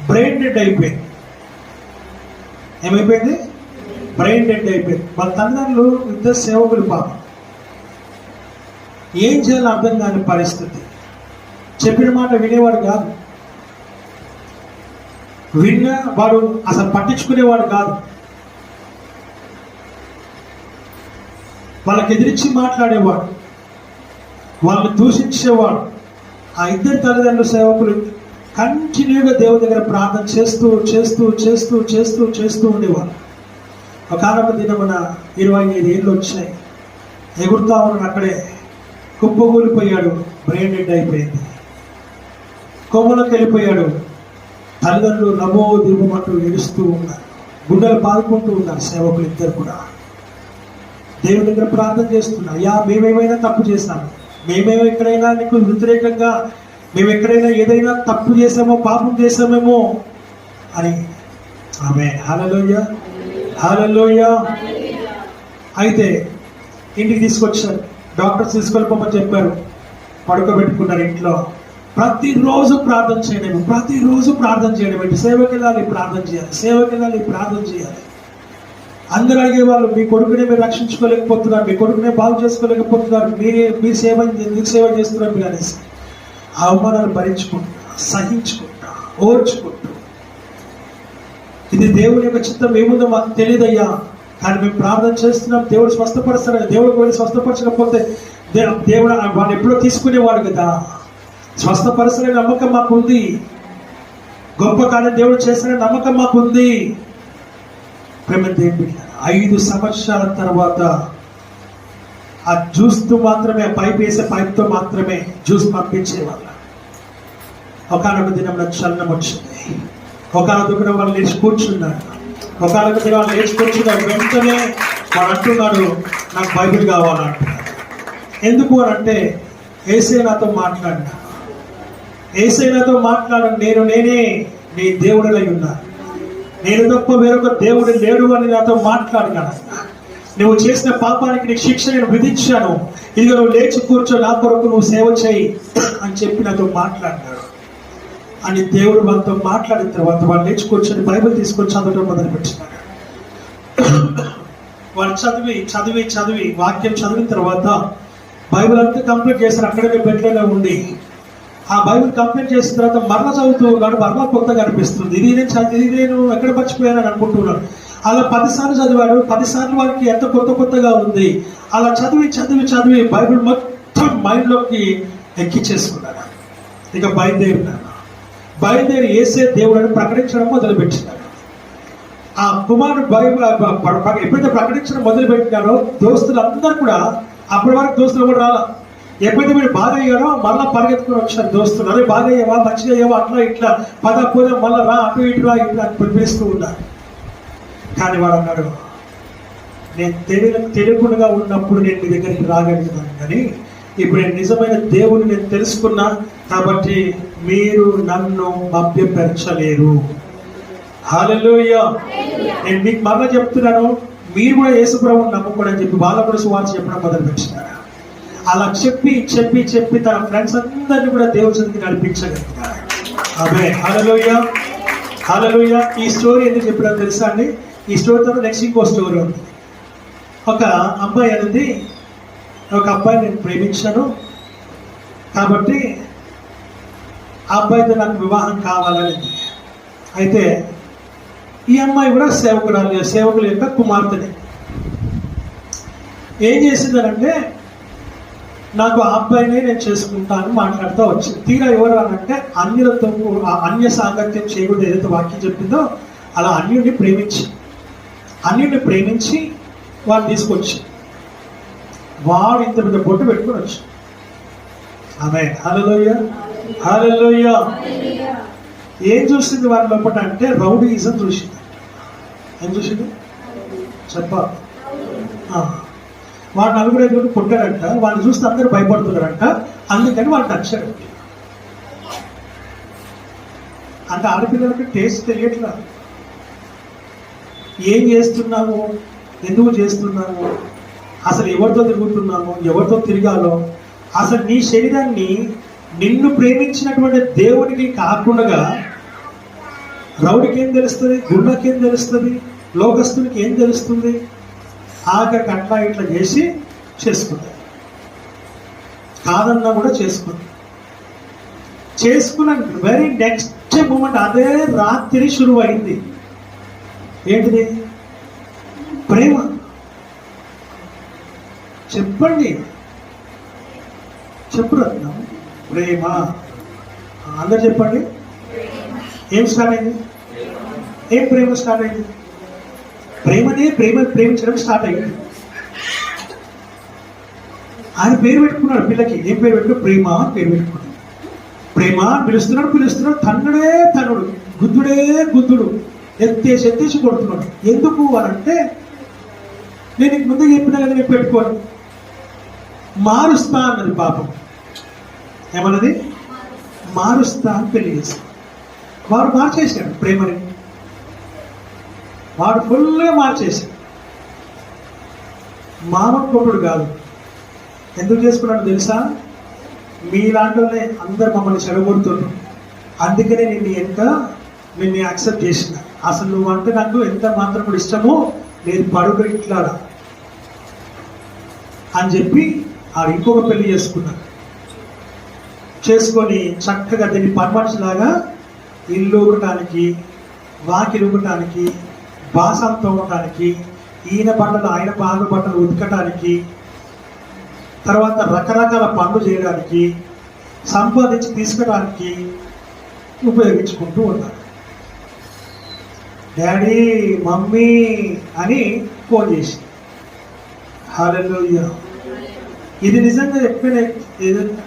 బ్రెయిన్ డెడ్ అయిపోయింది. ఏమైపోయింది? బ్రెయిన్ డెడ్ అయిపోయింది. వాళ్ళ తల్లిదండ్రులు ఇద్దరు సేవకులు పాపం, ఏం చేయాలో అర్థం కాని పరిస్థితి. చెప్పిన మాట వినేవాడు కాదు, విన్నా వాడు అసలు పట్టించుకునేవాడు కాదు, వాళ్ళకి ఎదిరించి మాట్లాడేవాడు, వాళ్ళని దూషించేవాడు. ఆ ఇద్దరు తల్లిదండ్రుల సేవకులు కంటిన్యూగా దేవుడి దగ్గర ప్రార్థన చేస్తూ చేస్తూ చేస్తూ చేస్తూ చేస్తూ ఉండేవారు. ఒకనొక దినమున 25 ఏళ్ళు వచ్చాయి, ఎగురుతా ఉన్నాడు, అక్కడే కుప్పగూలిపోయాడు, బ్రెయిన్ డెడ్ అయిపోయింది, కొమ్మలోకి వెళ్ళిపోయాడు. తల్లిదండ్రులు నమో దిగుమంటూ ఏడుస్తూ ఉన్నారు, గుండెలు బాదుకుంటూ ఉన్నారు. సేవకులు ఇద్దరు కూడా దేవుడి దగ్గర ప్రార్థన చేస్తున్నారు. అయ్యా, మేమేమైనా తప్పు చేశాము, మేమేమో ఎక్కడైనా నీకు వ్యతిరేకంగా మేము ఎక్కడైనా ఏదైనా తప్పు చేసామో పాపం చేసామేమో అని. ఆమేన్, హల్లెలూయా, హల్లెలూయా. అయితే ఇంటికి తీసుకొచ్చారు, డాక్టర్స్ తీసుకెళ్ళిపోమని చెప్పారు, పడుకోబెట్టుకున్నారు ఇంట్లో. ప్రతిరోజు ప్రార్థన చేయడం, ప్రతిరోజు ప్రార్థన చేయడం ఏంటి? సేవకి వెళ్ళాలి, ప్రార్థన చేయాలి, సేవకి వెళ్ళాలి, ప్రార్థన చేయాలి. అందరూ అడిగేవాళ్ళు, మీ కొడుకునే మీరు రక్షించుకోలేకపోతున్నారు, మీ కొడుకునే బాగు చేసుకోలేకపోతున్నారు, మీ సేవ ఎందుకు సేవ చేస్తున్నారు మీరు అనేసి అవమానాలు భరించుకుంటా, సహించుకుంటా, ఓర్చుకుంటూ. ఇది దేవుని యొక్క చిత్తం ఏముందో మాకు తెలియదయ్యా, కానీ మేము ప్రార్థన చేస్తున్నాం, దేవుడు స్వస్థపరుస్తాడు. దేవుడు కూడా స్వస్థపరచకపోతే దేవుడు వాడు ఎప్పుడో తీసుకునేవాడు కదా. స్వస్థపరుస్తాడనే నమ్మకం మాకు ఉంది, గొప్ప కార్యం దేవుడు చేస్తాడనే నమ్మకం మాకు ఉంది. 5 సంవత్సరాల తర్వాత ఆ జ్యూస్తో మాత్రమే, పైప్ వేసే పైప్తో మాత్రమే జ్యూస్ పంపించేవాళ్ళ. ఒకనొక దినం చలనం వచ్చింది, ఒకనొక దినం వాళ్ళు లేచి కూర్చున్నాడు, ఒకనొక దినం వాళ్ళు లేచి కూర్చున్నాడు. వెంటనే వాడు అంటున్నాడు, నాకు బైబిల్ కావాలంటున్నాడు. ఎందుకు అని అంటే, యేసయ్య నాతో మాట్లాడినా, యేసయ్య నాతో మాట్లాడను, నేనే నీ దేవుడినై ఉన్నాను, నేను తప్ప వేరొక దేవుడు లేడు అని నాతో మాట్లాడినాడు. నువ్వు చేసిన పాపానికి నీకు శిక్ష నేను విధించాను, ఇదిగో నువ్వు లేచి కూర్చో, నా కొరకు నువ్వు సేవ చేయి అని చెప్పి నాతో మాట్లాడినాడు అని దేవుడు వాళ్ళతో మాట్లాడిన తర్వాత వాళ్ళు లేచి కూర్చొని బైబిల్ తీసుకొని చదవడం మొదలుపెట్టినాడు. వాళ్ళు చదివి చదివి చదివి వాక్యం చదివిన తర్వాత బైబిల్ అంతా కంప్లీట్ చేస్తారు. అక్కడే బెడ్లోనే ఉండి ఆ బైబిల్ కంప్లీట్ చేసిన తర్వాత మరలా చదువుతూ ఉన్నాడు. మరలా కొత్తగా అనిపిస్తుంది, ఇది నేను ఎక్కడ మర్చిపోయానని అనుకుంటున్నాను. అలా 10 సార్లు చదివాడు. 10 సార్లు వాడికి ఎంత కొత్తగా ఉంది. అలా చదివి చదివి చదివి బైబిల్ మొత్తం మైండ్లోకి ఎక్కించేసుకున్నాడు. ఇక బయలుదేరి యేసే దేవుడు అని ప్రకటించడం మొదలుపెట్టినాడు. ఆ కుమారుడు బైబిల్ ఎప్పుడైతే ప్రకటించడం మొదలుపెట్టినాడో దోస్తులందరూ కూడా, అప్పటి వరకు దోస్తులు కూడా రాలా, ఎప్పుడైతే వీడు బాగా అయ్యాడో మళ్ళీ పరిగెత్తుకుని వచ్చారు దోస్తులు. అదే బాగా అయ్యావా, మంచిగా అయ్యావా, అట్లా ఇట్లా పోదా మళ్ళీ రా, అటు ఇటు రా, ఇట్లా పిలిపిస్తూ ఉన్నారు. కానీ వాడు అన్నాడు, నేను తెలియకుండా ఉన్నప్పుడు నేను మీ దగ్గరికి రాగలిగినాను, కానీ ఇప్పుడు నేను నిజమైన దేవుని నేను తెలుసుకున్నా కాబట్టి మీరు నన్ను మభ్యపరచలేరు. హల్లెలూయా. నేను మీకు మరలా చెప్తున్నాను, మీరు కూడా యేసు ప్రభువుని నమ్ముకోండి అని చెప్పి వాళ్ళ కూడా సువార్త చెప్పడం మొదలుపెట్టినారు. అలా చెప్పి చెప్పి చెప్పి తన ఫ్రెండ్స్ అందరినీ కూడా దేవుడి సన్నిధికి నడిపించగలుగుతారు. అదే హల్లెలూయా హల్లెలూయా. ఈ స్టోరీ ఎందుకు చెప్పడం తెలుసా అండి? ఈ స్టోరీ తర్వాత నెక్స్ట్ ఇంకో స్టోరీ ఉంది. ఒక అమ్మాయి అనేది, ఒక అబ్బాయి నేను ప్రేమించాను కాబట్టి ఆ అబ్బాయితో నాకు వివాహం కావాలనేది. అయితే ఈ అమ్మాయి కూడా సేవకుల యొక్క కుమార్తెనే. ఏం చేసిందనంటే, నాకు ఆ అబ్బాయినే నేను చేసుకుంటాను మాట్లాడుతూ వచ్చింది. తీరా ఎవరు అనంటే అన్యులతో అన్య సాంగత్యం చేయకూడదు ఏదైతే వాక్యం చెప్పిందో అలా అన్యుడిని ప్రేమించి వాడు తీసుకొచ్చి వాడు ఇంత పెద్ద బొట్టు పెట్టుకుని వచ్చి ఆమె హల్లెలూయా హల్లెలూయా. ఏం చూసింది వారి లోపల అంటే రౌడీయిజం చూసింది. ఏం చూసింది చెప్పాలి? వాడు 4-5 పుట్టాడంట. వాడిని చూస్తే అందరూ భయపడుతున్నారంట. అందుకని వాడు నచ్చాడు. అంటే ఆడపిల్లలకి టేస్ట్ తెలియట్లా. ఏం చేస్తున్నాము, ఎందుకు చేస్తున్నాము, అసలు ఎవరితో తిరుగుతున్నాము, ఎవరితో తిరగాలో, అసలు నీ శరీరాన్ని నిన్ను ప్రేమించినటువంటి దేవుడికి కాకుండా రౌడికి ఏం తెలుస్తుంది, గుండెకి ఏం తెలుస్తుంది, లోకస్తునికి ఏం తెలుస్తుంది? ఆఖరికి అట్లా ఇట్లా చేసి చేసుకుంటారు. కాదన్నా కూడా చేసుకున్నాను. వెరీ నెక్స్ట్ మూమెంట్ అదే రాత్రి షురువు అయింది. ఏంటిది? ప్రేమ. చెప్పండి, చెప్పు రత్నం. ప్రేమ. అందరు చెప్పండి. ఏం స్టార్ట్ అయింది? ఏం ప్రేమ స్టార్ట్ అయింది? ప్రేమించడం స్టార్ట్ అయింది. ఆయన పేరు పెట్టుకున్నాడు పిల్లకి. ఏం పేరు పెట్టు? ప్రేమ అని పేరు పెట్టుకున్నాడు. ప్రేమ పిలుస్తున్నాడు. తన్నుడు, గుద్దుడు, ఎత్తేసి కొడుతున్నాడు. ఎందుకు అనంటే, నేను ముందు చెప్పినా కదా, నేను పెట్టుకోను, మారుస్తా అన్నది పాపం. ఏమన్నది? మారుస్తా అని పెళ్లి చేశాడు. వాడు మార్చేశాడు ప్రేమని. వాడు ఫుల్గా మార్చేశాడు. మానవుడు కాదు. ఎందుకు చేసుకున్నాడు తెలుసా? మీలాంటినే అందరు మమ్మల్ని చెడగొడుతున్నారు. అందుకనే నిన్ను యాక్సెప్ట్ చేసిన. అసలు నువ్వు అంటే నాకు ఎంత మాత్రం కూడా ఇష్టమో, నేను పడుకు ఇట్లా అని చెప్పి ఆడు ఇంకొక పెళ్లి చేసుకొని చక్కగా దీన్ని పర్మనెంట్లాగా ఇల్లు ఊగటానికి, వాకిలు ఊగటానికి, బాసం తోమటానికి, ఈయన బట్టలు ఆయన బాగా బట్టలు ఉతకటానికి, తర్వాత రకరకాల పనులు చేయడానికి, సంపాదించి తీసుకోవడానికి ఉపయోగించుకుంటూ ఉన్నారు. డాడీ, మమ్మీ అని ఫోన్ చేసి. హల్లెలూయా. ఇది నిజంగా చెప్పిన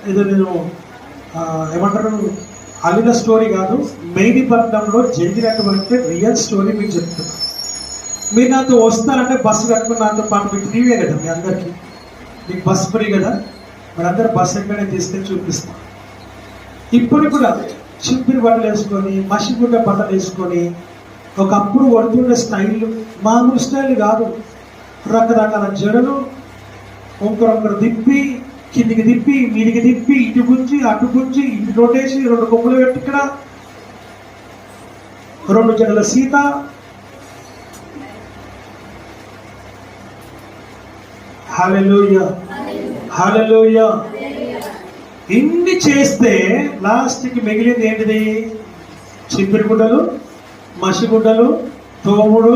ఏదో నేను ఏమంటారు అల్లిన స్టోరీ కాదు, మెహిదీపట్నంలో జరిగినటువంటి రియల్ స్టోరీ మీకు చెప్తున్నాను. మీరు నాతో వస్తారంటే బస్సు కట్టుకుని నాతో పాటు మీకు ఫ్రీవే కదా, మీ అందరికీ మీకు బస్సు ఫ్రీ కదా, మీరందరూ బస్సు ఎక్కడనే తీసుకెళ్ళి చూపిస్తాం. ఇప్పుడు కూడా చింపిరి బట్టలు వేసుకొని, మసిగుడ్డ బట్టలు వేసుకొని, ఒకప్పుడు పడుతుండే స్టైల్ మామూలు స్టైల్ కాదు. రకరకాల జడలు ఒకరొకరు తిప్పి, కిందికి తిప్పి, మీదికి తిప్పి, ఇటు గుంచి అటు గుంచి, ఇటు రొట్టేసి 2 కొమ్ములు పెట్టి ఇక్కడ 2 జడల సీత. హల్లెలూయా హల్లెలూయా. ఇన్ని చేస్తే లాస్ట్కి మిగిలింది ఏంటిది? చింపిరి గుడ్డలు, మసిగుడ్డలు, తోముడు.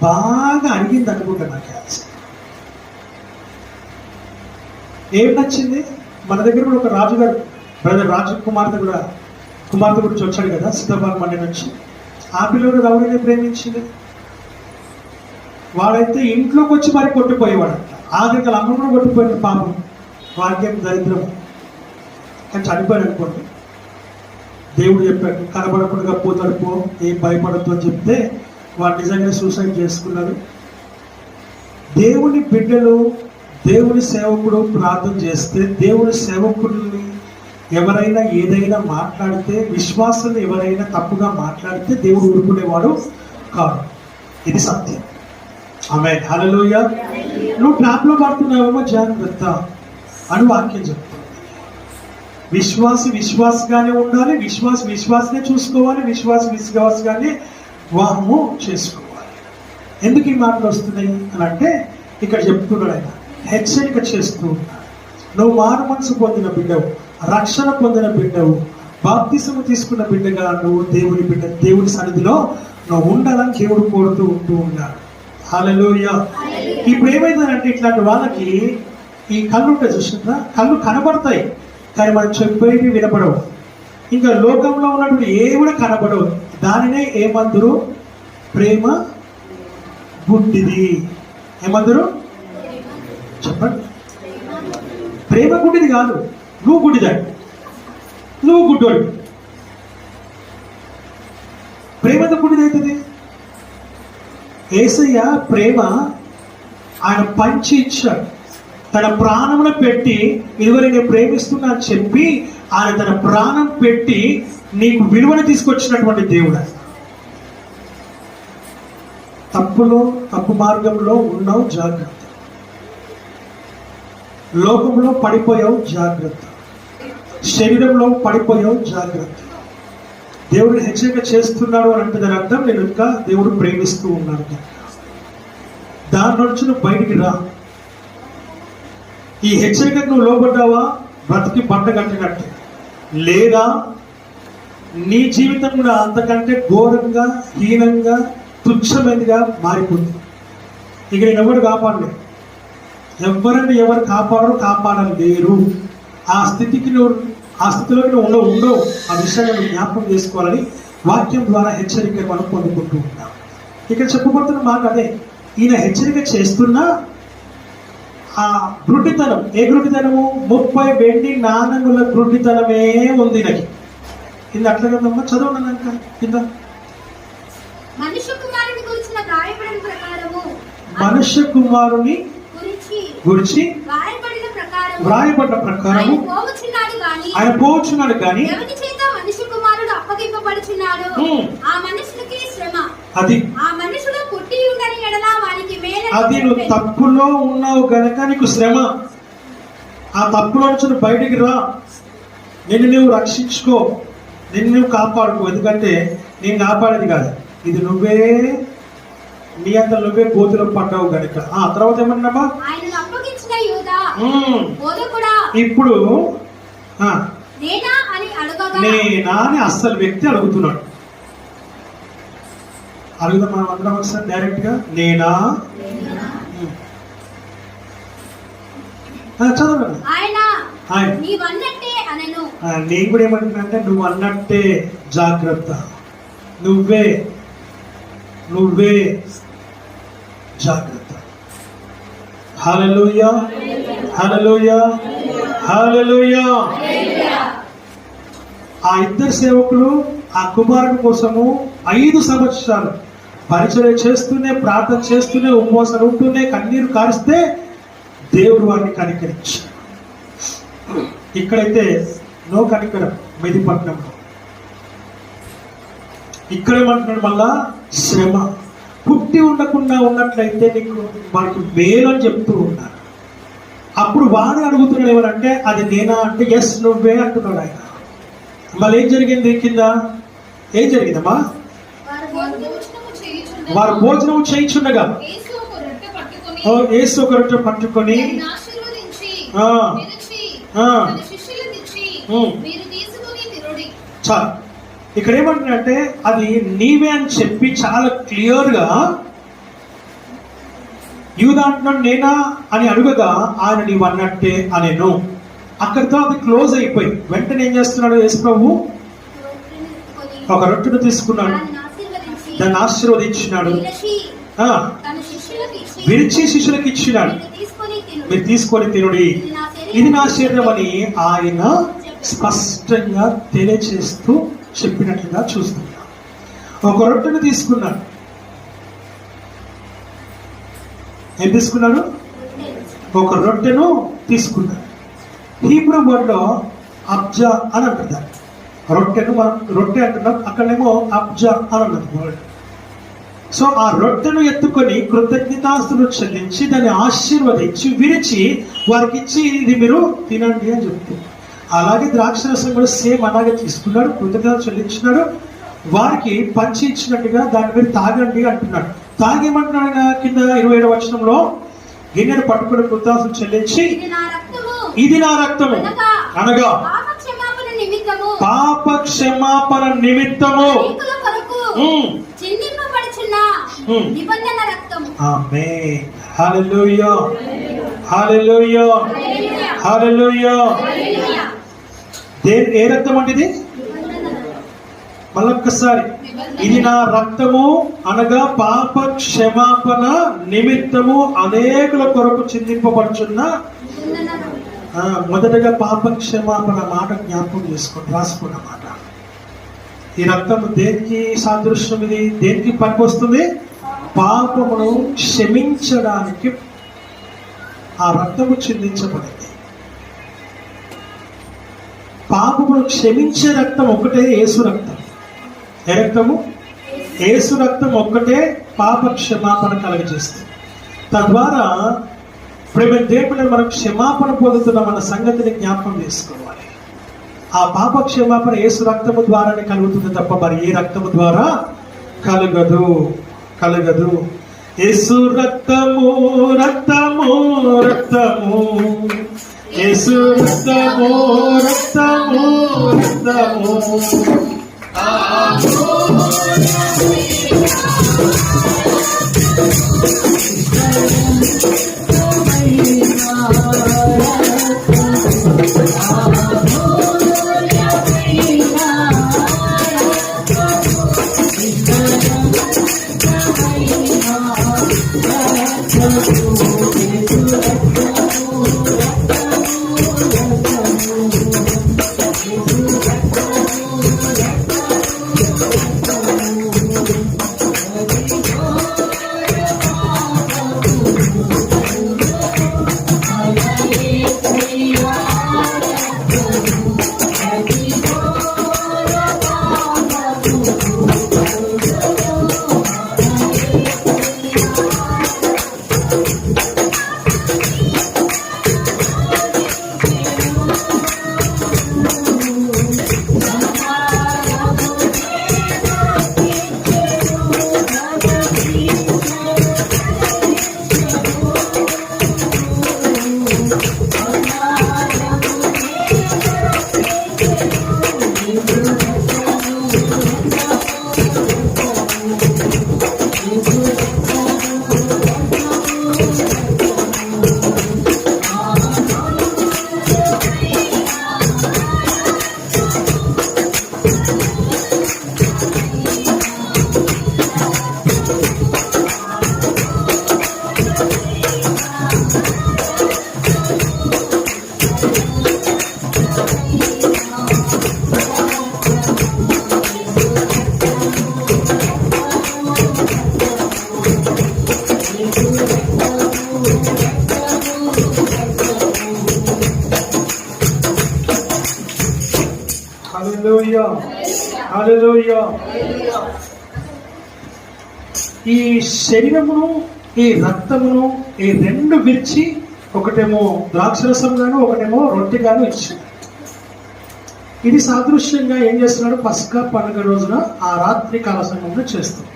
బాగా అడిగింది అనుకుంటా నాకు. ఏం నచ్చింది? మన దగ్గర కూడా ఒక రాజుగారు, బ్రదర్ రాజు కుమార్తె గురించి వచ్చాడు కదా సిద్ధపాల మండి నుంచి. ఆ పిల్లడు రౌడీని ప్రేమించింది. వాడైతే ఇంట్లోకి వచ్చి మరి కొట్టిపోయేవాడంట. ఆఖరికి అమ్మ కూడా కొట్టిపోయింది పాపం. వాడికేం దరిద్రం, కానీ చనిపోయాడు అనుకోండి. దేవుడు చెప్పాడు, కనబడకుండా పోతాడు పో, ఏం భయపడద్దు అని చెప్తే వాడు నిజంగా సూసైడ్ చేసుకున్నాడు. దేవుని బిడ్డలు, దేవుని సేవకుడు ప్రార్థన చేస్తే, దేవుని సేవకుడిని ఎవరైనా ఏదైనా మాట్లాడితే, విశ్వాసాన్ని ఎవరైనా తప్పుగా మాట్లాడితే దేవుడు ఊరుకునేవాడు కాదు. ఇది సత్యం. ఆమేన్. హల్లెలూయా. నువ్వు ట్రాప్ లో పడుతున్నావేమో జాగ్రత్త అని వాక్యం చెప్తుంది. విశ్వాసగానే ఉండాలి, విశ్వాసనే చూసుకోవాలి, విశ్వాసగానే వివాహము చేసుకోవాలి. ఎందుకు ఈ మాటలు వస్తున్నాయి అని అంటే ఇక్కడ చెప్తున్నాడు ఆయన, హెచ్చరిక చేస్తూ ఉన్నాడు. నువ్వు మారు మనసు పొందిన బిడ్డవు, రక్షణ పొందిన బిడ్డవు, బాప్తిసము తీసుకున్న బిడ్డగా నువ్వు దేవుని సన్నిధిలో నువ్వు ఉండాలని దేవుడు కోరుతూ ఉన్నాడు. హల్లెలూయా. ఇప్పుడు ఏమైందంటే ఇట్లాంటి వాళ్ళకి ఈ కళ్ళు ఉంటాయి చూస్తుందా, కళ్ళు కనబడతాయి కానీ మనం చెప్పేవి వినపడవు. ఇంకా లోకంలో ఉన్నటువంటి ఏ కూడా కనబడవు. దానినే ఏమందరు? ప్రేమ గుడ్డిది. ఏమందరు చెప్పండి? ప్రేమ గుడ్డిది కాదు, నువ్వు గుడ్డిదాడు, నువ్వు గుడ్డోడు. ప్రేమ ఎంత గుడ్డిది అవుతుంది? యేసయ్య ప్రేమ ఆయన పంచి ఇచ్చాడు, తన ప్రాణమును పెట్టి ఇదివరకు నేను ప్రేమిస్తున్నా అని చెప్పి ఆయన తన ప్రాణం పెట్టి నీకు విలువను తీసుకొచ్చినటువంటి దేవుడు. తప్పు మార్గంలో ఉన్నావు జాగ్రత్త, లోకంలో పడిపోయావు జాగ్రత్త, శరీరంలో పడిపోయావు జాగ్రత్త. దేవుడిని హెచ్చరిక చేస్తున్నాడు అని అంటే దాని అర్థం నేను ఇంకా దేవుడు ప్రేమిస్తూ ఉన్నాడు. దాని నుంచి నువ్వు బయటికి రా. ఈ హెచ్చరికకు నువ్వు లోబడ్డావా, బ్రతికి బండ కట్టినట్టు, లేదా నీ జీవితం కూడా అంతకంటే ఘోరంగా, హీనంగా, తుచ్చమైనదిగా మారిపోతుంది. ఇక నేను ఎవరు కాపాడలేదు, ఎవరు కాపాడలేరు. ఆ స్థితిలోకి నువ్వు ఉండవు. ఆ విషయాన్ని నువ్వు జ్ఞాపకం చేసుకోవాలని వాక్యం ద్వారా హెచ్చరిక మనం పొందుకుంటూ ఉంటాం. ఇక్కడ చెప్పబడుతున్న మాట అదే. ఈయన హెచ్చరిక చేస్తున్నా ఆ గ్రుడ్డితనం, ఏ గ్రుడ్డితనము? 30 వెండి నాణముల గ్రుడ్డితనమే ఉంది నాకు. కింద అట్లా కదమ్మా, చదవన్నాక కింద మనుష్య కుమారుని గురించి వ్రాయబడిన ప్రకారము ఆయన పోవచ్చున్నాడు కానీ మనుష్య కుమారుడు అప్పగింపబడుచున్నాడు, ఆ మనుషునికి శ్రమ. అది ఆ మనుషుడు పుట్టి ఉండని ఎడల వానికి మేలు. అది నువ్వు తప్పులో ఉన్నావు గనక నీకు శ్రమ. ఆ తప్పులో నుంచి నువ్వు బయటికి రా, నిన్ను నువ్వు రక్షించుకో, నిన్ను నువ్వు కాపాడుకో. ఎందుకంటే నేను కాపాడేది కాదు, ఇది నువ్వే నీ అంత నువ్వే కోతిలో పడ్డావు గనుక. ఆ తర్వాత ఏమన్నామా? ఇప్పుడు నేనా అని అస్సలు వ్యక్తి అడుగుతున్నాడు. అడుగుదాం మనం అందరం ఒకసారి డైరెక్ట్ గా, నేనా? చదవండి. నేను కూడా ఏమంటున్నా, నువ్వు అన్నట్టే జాగ్రత్త, నువ్వే జాగ్రత్త. హల్లెలూయా, హల్లెలూయా, హల్లెలూయా. ఆ ఇద్దరు సేవకులు ఆ కుమారుని కోసము 5 సంవత్సరాలు పరిచయం చేస్తూనే, ప్రార్థన చేస్తూనే, ఉపవాసాలు ఉంటూనే, కన్నీరు కారిస్తే దేవుడు వారిని కనికరించాడు. ఇక్కడైతే నో కనికరం మెదిపట్నంలో. ఇక్కడేమంటున్నాడు మళ్ళా? శ్రమ. పుట్టి ఉండకుండా ఉన్నట్లయితే నీకు వారికి మేలు అని చెప్తూ ఉన్నారు. అప్పుడు వాడు అడుగుతున్నాడు ఎవరంటే, అది నేనా అంటే ఎస్ నువ్వే అంటున్నాడు ఆయన. మళ్ళీ ఏం జరిగింది కింద? ఏం జరిగిందమ్మా? వారు భోజనం చేయించుండగా యేసు ఒక రొట్టె పట్టుకొని చాలు. ఇక్కడ ఏమంటున్నాడంటే అది నీవే అని చెప్పి చాలా క్లియర్ గా యూదా అంటున్నాడు నేనా అని అడుగగా ఆయన నీవు అన్నట్టే అనేను. అక్కడితో అది క్లోజ్ అయిపోయి వెంటనే ఏం చేస్తున్నాడు యేసు ప్రభు? ఒక రొట్టెను తీసుకున్నాడు, దాన్ని ఆశీర్వదించినాడు, విరిచి శిష్యులకు ఇచ్చినాడు, మీరు తీసుకొని తినుడి, ఇది నా శరీరం అని ఆయన స్పష్టంగా తెలియచేస్తూ చెప్పినట్లుగా చూస్తున్నాం. ఒక రొట్టెను తీసుకున్నాడు. ఏం తీసుకున్నాడు? ఒక రొట్టెను తీసుకున్నాడు. హీబ్రూ వర్డ్లో అబ్జా అని అంటున్నారు. రొట్టెను మనం రొట్టె అంటున్నాం, అక్కడేమో అబ్జా అని అన్నది వర్డ్. సో ఆ రొట్టెను ఎత్తుకొని కృతజ్ఞతాస్తులు చెల్లించి దాన్ని ఆశీర్వదించి విరిచి వారికి ఇచ్చి ఇది మీరు తినండి అని చెప్తుంది. అలాగే ద్రాక్షరసం కూడా సేమ్ అలాగే తీసుకున్నాడు, కృతజ్ఞత చెల్లించినాడు, వారికి పంచి ఇచ్చినట్టుగా దాన్ని మీరు తాగండి అంటున్నాడు. తాగేమంటున్నాడు ఆయన కింద 27వ వచనంలో, గిన్నెను పట్టుకుని కృతజ్ఞతలు చెల్లించి ఇది నా రక్తము అనగా పాప క్షమాపణ నిమిత్తము నిబంధన రక్తము. ఆమేన్. హల్లెలూయా, హల్లెలూయా, హల్లెలూయా. ఏ రక్తం అంటే ఇది? మళ్ళొక్కసారి, ఇది నా రక్తము అనగా పాప క్షమాపణ నిమిత్తము అనేకుల కొరకు చిందింపబడుచున్న. మొదటగా పాప క్షమాపణ మాట జ్ఞాపకం చేసుకోండి, రాసుకున్న మాట. ఈ రక్తం దేనికి సాదృశ్యం? ఇది దేనికి పనికొస్తుంది? పాపమును క్షమించడానికి ఆ రక్తము చిందించబడింది. పాపమును క్షమించే రక్తం ఒక్కటే యేసు రక్తం. ఏ రక్తము? యేసు రక్తం ఒక్కటే పాప క్షమాపణ కలుగజేస్తుంది. తద్వారా ప్రేమ దేవుని మనం క్షమాపణ పొందుతున్నాం అన్న సంగతిని జ్ఞాపకం చేసుకోవాలి. ఆ పాప క్షమాపణ యేసు రక్తము ద్వారానే కలుగుతుంది తప్ప మరి ఏ రక్తము ద్వారా కలగదు. యేసు రక్తము రక్తము రక్తము, యేసు రక్తము రక్తము రక్తము. హల్లెలూయా, హల్లెలూయా. ఈ శరీరమును ఈ రక్తమును ఈ రెండు విరిచి ఒకటేమో ద్రాక్షరసం గాను ఒకటేమో రొట్టె గాను ఇచ్చి ఇది సాదృశ్యంగా ఏం చేస్తున్నాడు? పస్కా పండుగ రోజున ఆ రాత్రి కాల సమయంలో చేస్తున్నాడు.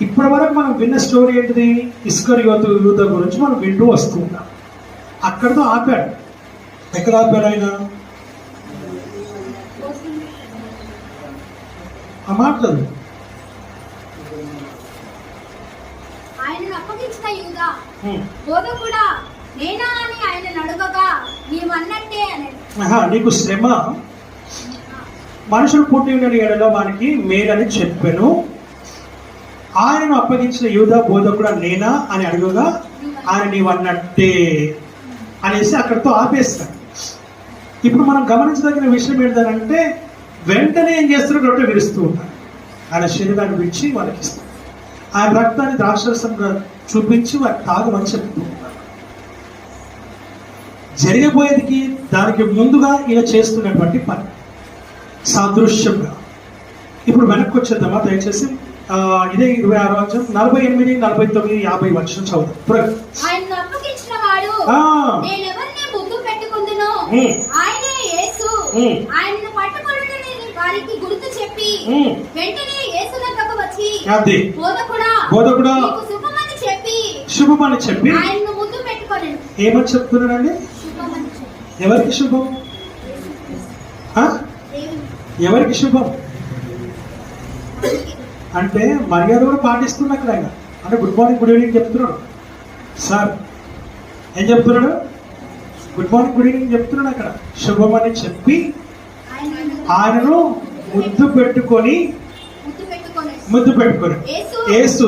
ఇప్పటి వరకు మనం విన్న స్టోరీ ఏంటిది? ఇస్కరియోతు యూద గురించి మనం వింటూ వస్తూ ఉన్నాం. అక్కడితో ఆపాడు. ఎక్కడ ఆపాడు ఆయన? ఆ మాట్లాడు. ఆయనను అప్పగించిన యూదా బోధకుడా నేనా అని ఆయన అడగగా నీవన్నట్టే అన్నాడు. నీకు శ్రమ మనుషులు పుట్టి ఉన్న ఎడలో వానికి మేలని చెప్పాను. ఆయనను అప్పగించిన యూదా బోధకుడా నేనా అని అడగగా ఆయన నీవన్నట్టే అనేసి అక్కడితో ఆపేస్తాడు. ఇప్పుడు మనం గమనించదగిన విషయం ఏంటంటే వెంటనే ఏం చేస్తాడు? రొట్టె విరుస్తూ ఉంటాడు. ఆయన శరీరాన్ని విడిచి వాళ్ళకి ఇస్తాడు. ఆయన రక్తాన్ని ద్రాక్షరసంగా చూపించి వారికి తాగమని చెప్తూ ఉంటాడు. జరిగిపోయేదికి దానికి ముందుగా ఇలా చేస్తున్నటువంటి పని సాదృశ్యంగా. ఇప్పుడు వెనక్కి వచ్చేద్దామా దయచేసి? ఇదే 26వ అధ్యాయం 48, 49, 50 వచనం చదువుతాం. ఆయనను అప్పగించిన వాడు నేనెవరిని ముద్దు పెట్టుకుందునో ఆయనే యేసు. ఆయనను పట్టుకొనుటని వారికి గుర్తు చెప్పి వెంటనే యేసునొద్దకు వచ్చి బోధకుడా నీకు శుభమని చెప్పి ఆయనను ముద్దు పెట్టుకొనెను. ఏమని చెప్తున్నాడండి? ఎవరికి శుభం? ఎవరికి శుభం అంటే మర్యాద కూడా పాటిస్తున్నా అక్కడ ఆయన. అంటే గుడ్ మార్నింగ్, గుడ్ ఈవినింగ్ చెప్తున్నాడు. సార్ ఏం చెప్తున్నాడు? గుడ్ మార్నింగ్, గుడ్ ఈవినింగ్ చెప్తున్నాడు అక్కడ. శుభం అని చెప్పి ఆయనను ముద్దు పెట్టుకొని యేసు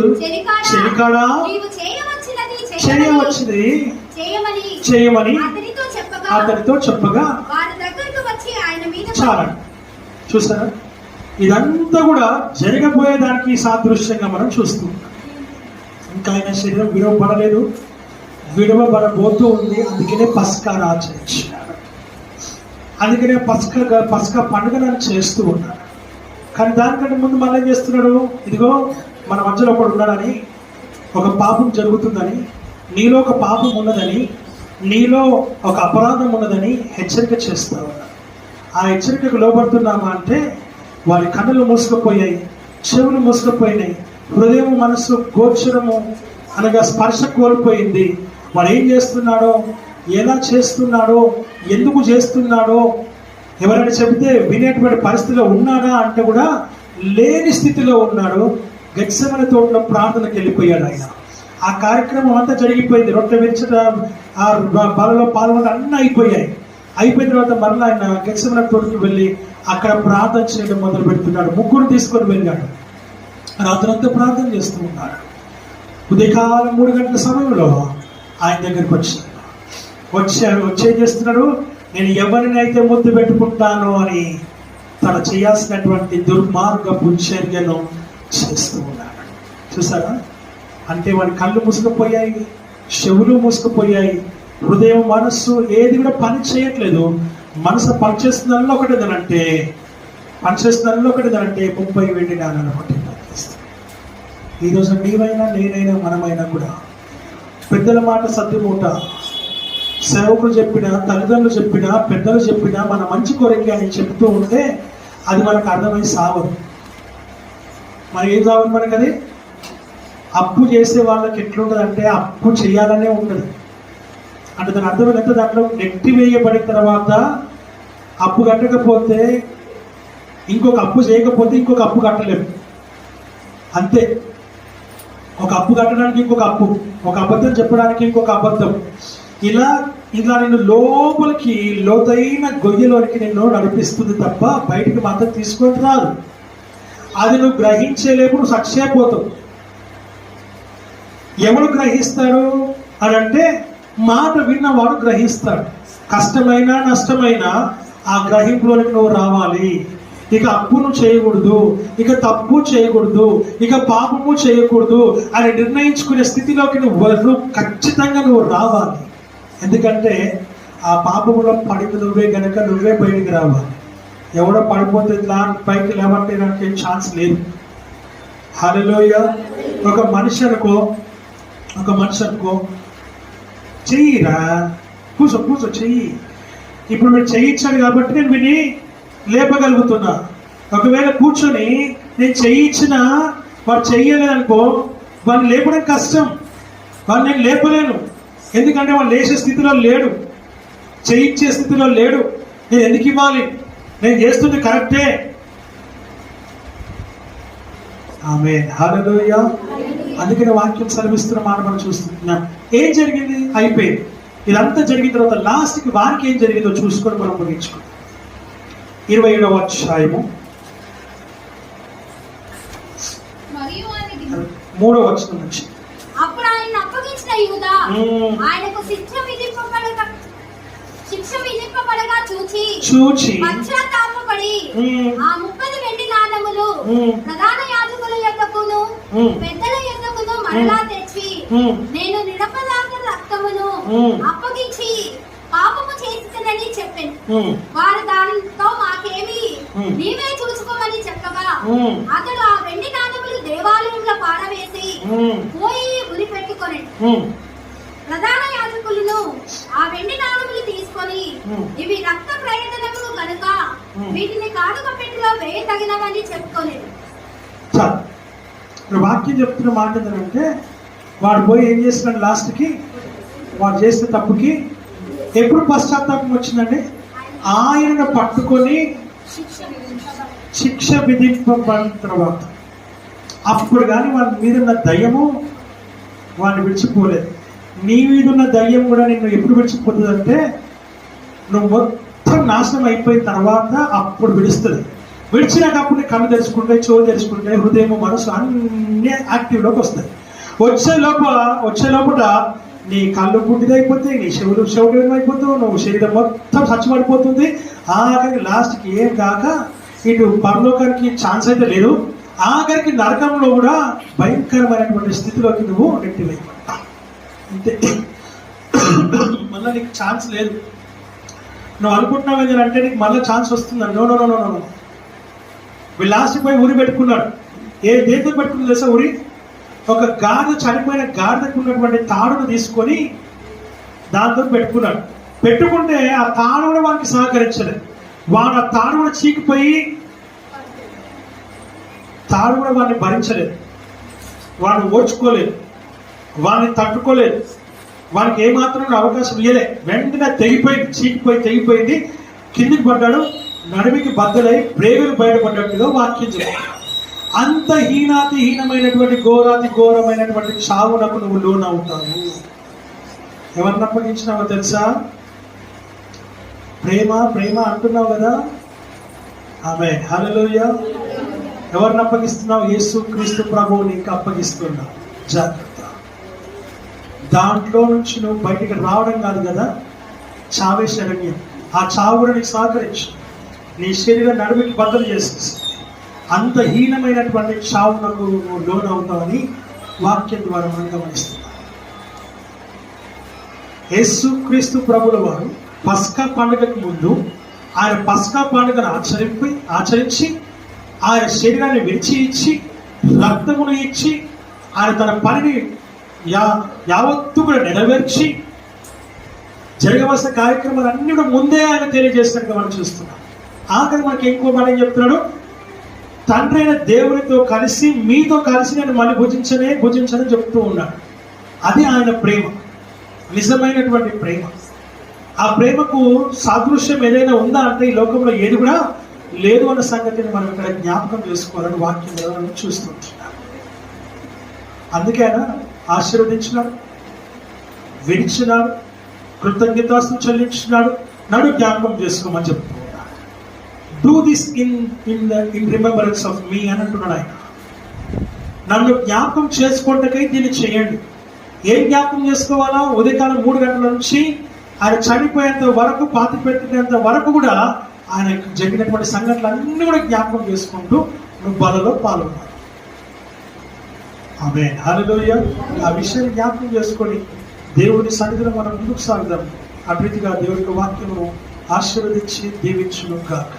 చెలికాడా చేయమని అతనితో చెప్పగా చాలా. చూసారా, ఇదంతా కూడా జరగబోయేదానికి సాదృశ్యంగా మనం చూస్తూ ఇంకా ఆయన శరీరం విడవబడలేదు, విడవబడబోతూ ఉంది. అందుకనే పస్కాను ఆచరించారు, అందుకనే పస్కా పండుగను చేస్తూ ఉన్నాడు. కానీ దానికంటే ముందు మళ్ళీ ఏం చేస్తున్నాడు? ఇదిగో మన మధ్యలో ఒకడు ఉన్నాడని, ఒక పాపం జరుగుతుందని, నీలో ఒక పాపం ఉన్నదని, నీలో ఒక అపరాధం ఉన్నదని హెచ్చరిక చేస్తూ ఉన్నాడు. ఆ హెచ్చరికకు లోబడుతున్నామా అంటే వారి కన్నులు మూసుకుపోయాయి, చెవులు మూసుకుపోయినాయి, హృదయం మనసు గోచరము అనగా స్పర్శ కోల్పోయింది. వాడు ఏం చేస్తున్నాడో, ఎలా చేస్తున్నాడో, ఎందుకు చేస్తున్నాడో ఎవరైనా చెబితే వినేటువంటి పరిస్థితిలో ఉన్నాడా అంటే కూడా లేని స్థితిలో ఉన్నాడు. గెత్సెమనే తోటలో ప్రార్థనకు వెళ్ళిపోయాడు ఆయన. ఆ కార్యక్రమం అంతా జరిగిపోయింది. రొట్టె విరిచట, ఆ బలలో పాల్గొనడం అన్నీ అయిపోయాయి. అయిపోయిన తర్వాత మరలా ఆయన గెత్సెమనే తోటకి వెళ్ళి అక్కడ ప్రార్థన చేయడం మొదలు పెడుతున్నాడు. ముగ్గురు తీసుకొని వెళ్ళాడు. రాత్రంతా ప్రార్థన చేస్తూ ఉన్నాడు. ఉదయకాలం 3 గంటల సమయంలో ఆయన దగ్గరికి వచ్చే చేస్తున్నాడు. నేను ఎవరినైతే ముద్దు పెట్టుకుంటాను అని తను చేయాల్సినటువంటి దుర్మార్గపు చర్యను చేస్తూ ఉన్నాడు. చూసారా, అంటే వాడి కళ్ళు మూసుకుపోయాయి, చెవులు మూసుకుపోయాయి, హృదయం మనస్సు ఏది కూడా పని చేయట్లేదు. మనసు పనిచేస్తుందల్లో ఒకటిదనంటే 30 వెండి నాణాలు ఒకటి పనిచేస్తుంది. ఈరోజు నీవైనా నేనైనా మనమైనా కూడా పెద్దల మాట సత్యమూట, సేవకులు చెప్పినా, తల్లిదండ్రులు చెప్పినా, పెద్దలు చెప్పినా మన మంచి కొరకే అని చెప్తూ ఉంటే అది మనకు అర్థమై సావదు. మరి ఏం సావదు మనకు? అది అప్పు చేసే వాళ్ళకి ఎట్లుంటుంది అంటే అప్పు చేయాలనే ఉంటుంది. అంటే దాని అర్థం ఏంటంటే దాంట్లో నెట్టి వేయబడిన తర్వాత అప్పు కట్టకపోతే ఇంకొక అప్పు చేయకపోతే ఇంకొక అప్పు కట్టలేము. అంతే. ఒక అప్పు కట్టడానికి ఇంకొక అప్పు, ఒక అబద్ధం చెప్పడానికి ఇంకొక అబద్ధం, ఇలా నిన్ను లోపలికి లోతైన గొయ్యలోనికి నిన్ను నడిపిస్తుంది తప్ప బయటికి మాత్రం తీసుకొని రాదు. అది నువ్వు గ్రహించలేపు, నువ్వు సక్షేపోతావు. ఎవరు గ్రహిస్తాడు అని అంటే మాట విన్నవాడు గ్రహిస్తాడు. కష్టమైనా నష్టమైనా ఆ గ్రహింపులోనికి నువ్వు రావాలి. ఇక అప్పును చేయకూడదు, ఇక తప్పు చేయకూడదు, ఇక పాపము చేయకూడదు అని నిర్ణయించుకునే స్థితిలోకి నువ్వు ఖచ్చితంగా రావాలి. ఎందుకంటే ఆ పాపములో పడింది నువ్వే గనక నువ్వే బయటికి రావాలి. ఎవడో పడిపోతే పైకి లేవంటే నాకు ఏం ఛాన్స్ లేదు. హల్లెలూయా. ఒక మనిషి అనుకో చెయ్యిరా, కూర్చో చెయ్యి. ఇప్పుడు మీరు చెయ్యించాడు కాబట్టి నేను విని లేపగలుగుతున్నా. ఒకవేళ కూర్చొని నేను చెయ్యించినా వాడు చెయ్యలేదనుకో, వాడిని లేపడం కష్టం, వాడిని నేను లేపలేను. ఎందుకంటే వాడు లేచే స్థితిలో లేడు, చేయించే స్థితిలో లేడు. నేను ఎందుకు ఇవ్వాలి? నేను చేస్తుంది కరెక్టే. ఆమేన్. హల్లెలూయా. అందుకని వాక్యం సెలవిస్తున్న మాట మనం చూస్తున్నాం. ఏం జరిగింది? అయిపోయింది. ఇదంతా జరిగిన తర్వాత లాస్ట్కి వారికి ఏం జరిగిందో చూసుకొని మనం ముగించుకుంటాం. 27వ అధ్యాయము 3వ వచనం నుంచి. అప్పుడు ఆయన అప్పగించిన యూదా ఆయనకు శిక్ష విధింపబడగా చూచి పశ్చాత్తాపపడి ఆ 30 వెండి నాణెములు ప్రధాన యాజకుల యొద్దకును పెద్దల యొద్దకును మరలా తెచ్చి నేను నిరపరాధ రక్తమును అప్పగించి పాపము చేసినని చెప్పాను. వారు దానితో మాకేమి నీవే చూసుకోమని చెప్పగా అతడు ఆ వెండి నాణెములు దేవా పోయి ఉరి పెట్టుకొని ప్రధాన యాజకులను ఆ వెండి నాణములు తీసుకొని ఇవి రక్త ప్రయోజనములు కనుక వీటిని కానుక పెట్టిలో వేయతగినవని చెప్పుకోలేదు. వాక్యం చెప్తున్న మాట ఏంటంటే వాడు పోయి ఏం చేస్తున్నాడు, లాస్ట్కి వాడు చేసిన తప్పుకి ఎప్పుడు పశ్చాత్తాపం వచ్చిందండి? ఆయనను పట్టుకొని శిక్ష విధింపబడిన తర్వాత అప్పుడు కానీ వాడి మీద ఉన్న దయ్యము వాడిని విడిచిపోలేదు. నీ మీద ఉన్న దయ్యం కూడా నిన్ను ఎప్పుడు విడిచిపోతుంది అంటే నువ్వు మొత్తం నాశనం అయిపోయిన తర్వాత అప్పుడు విడుస్తుంది. విడిచినాక అప్పుడు నీ కళ్ళు తెరుచుకుంటే, చెవులు తెరుచుకుంటే, హృదయం, మనసు అన్నీ యాక్టివ్లోకి వస్తాయి. వచ్చే లోపల నీ కళ్ళు పుట్టిదైపోతాయి, నీ చెవులు ఏమైపోతావు, నువ్వు శరీరం మొత్తం చచ్చిపడిపోతుంది. ఆఖరికి లాస్ట్కి ఏం కాక ఇటు పరలోకానికి ఛాన్స్ అయితే లేదు, ఆఖరికి నరకంలో కూడా భయంకరమైనటువంటి స్థితిలోకి నువ్వు నెట్టివైపోతావు. అంతే, మళ్ళీ నీకు ఛాన్స్ లేదు. నువ్వు అనుకుంటున్నావు ఏంటంటే నీకు మళ్ళీ ఛాన్స్ వస్తుందని. No no no no. వీళ్ళు లాస్ట్ పోయి ఉరి పెట్టుకున్నాడు. దేంతో పెట్టుకుని తెలుసా ఉరి? ఒక గాడిద, చనిపోయిన గాడిదకు ఉన్నటువంటి తాడును తీసుకొని దాంతో పెట్టుకున్నాడు. పెట్టుకుంటే ఆ తాడు కూడా వానికి సహకరించలేదు. వాడు ఆ తాడు కూడా చీకిపోయి తాడు కూడా వాడిని భరించలేదు, వాడిని ఓర్చుకోలేదు, వాడిని తట్టుకోలేదు, వానికి ఏమాత్రం అవకాశం ఇవ్వలే. వెంటనే తెగిపోయింది, కిందికి పడ్డాడు, నడిమికి బద్దలై బ్రేగులు బయటపడ్డట్టుగా వాక్యం చెప్పాడు. అంత హీనమైనటువంటి ఘోరమైనటువంటి చావునకు నువ్వు లోనవుతావు. ఎవరిని అప్పగించినావో తెలుసా? ప్రేమ అంటున్నావు కదా, ఆమె హల్లెలూయా. ఎవరిని అప్పగిస్తున్నావు? యేసు క్రీస్తు ప్రభువు నీకు అప్పగిస్తున్నావు. జాగ్రత్త. దాంట్లో నుంచి నువ్వు బయటికి రావడం కాదు కదా, చావే శరణ్యం. ఆ చావు కూడా నీకు సహకరించు, నీ శరీరం నడుమికి బద్దలు చేసేసి అంత హీనమైనటువంటి చావునకు నువ్వు లోన్ అవుతావని వాక్యం ద్వారా మనం గమనిస్తున్నాం. యేసు క్రీస్తు ప్రభుల వారు పస్కా పండుగకు ముందు ఆయన పస్కా పండుగను ఆచరించి ఆయన శరీరాన్ని విడిచి ఇచ్చి రక్తమును ఇచ్చి ఆయన తన పనిని యావత్తు కూడా నెరవేర్చి జరగవలసిన కార్యక్రమాలన్నీ కూడా ముందే ఆయన తెలియజేసినట్టుగా మనం చూస్తున్నాం. ఆఖరి మనకి ఇంకో మాట ఏం చెప్తున్నాడు? తండ్రి అయిన దేవునితో కలిసి మీతో కలిసి నేను మళ్ళీ భుజించని చెప్తూ ఉన్నాడు. అది ఆయన ప్రేమ, నిజమైనటువంటి ప్రేమ. ఆ ప్రేమకు సాదృశ్యం ఏదైనా ఉందా అంటే ఈ లోకంలో ఏది కూడా లేదు అన్న సంగతిని మనం ఇక్కడ జ్ఞాపకం చేసుకోవాలని వాక్యం మనం చూస్తుంటున్నాం. అందుకే ఆయన ఆశీర్వదించినాడు, విడిచినాడు, కృతజ్ఞతాస్తులు చెల్లించినాడు. నడు జ్ఞాపకం చేసుకోమని చెప్తూ ఉన్నాడు. Do this in remembrance of me అని అంటున్నాడు ఆయన. నన్ను జ్ఞాపకం చేసుకోవటానికై దీన్ని చేయండి. ఏం జ్ఞాపకం చేసుకోవాలా? ఉదయకాలం 3 గంటల నుంచి ఆయన చనిపోయేంత వరకు, పాతి పెట్టినంత వరకు కూడా ఆయన జరిగినటువంటి సంఘటనలు అన్నీ కూడా జ్ఞాపకం చేసుకుంటూ నువ్వు బలలో పాల్గొన్నావు. ఆమేన్, హల్లెలూయా. ఆ విషయాన్ని జ్ఞాపకం చేసుకొని దేవుని సన్నిధిలో మనం ముందుకు సాగుదాం. అభివృద్ధిగా దేవుడి వాక్యమును ఆశీర్వదించి దీవించును గాక.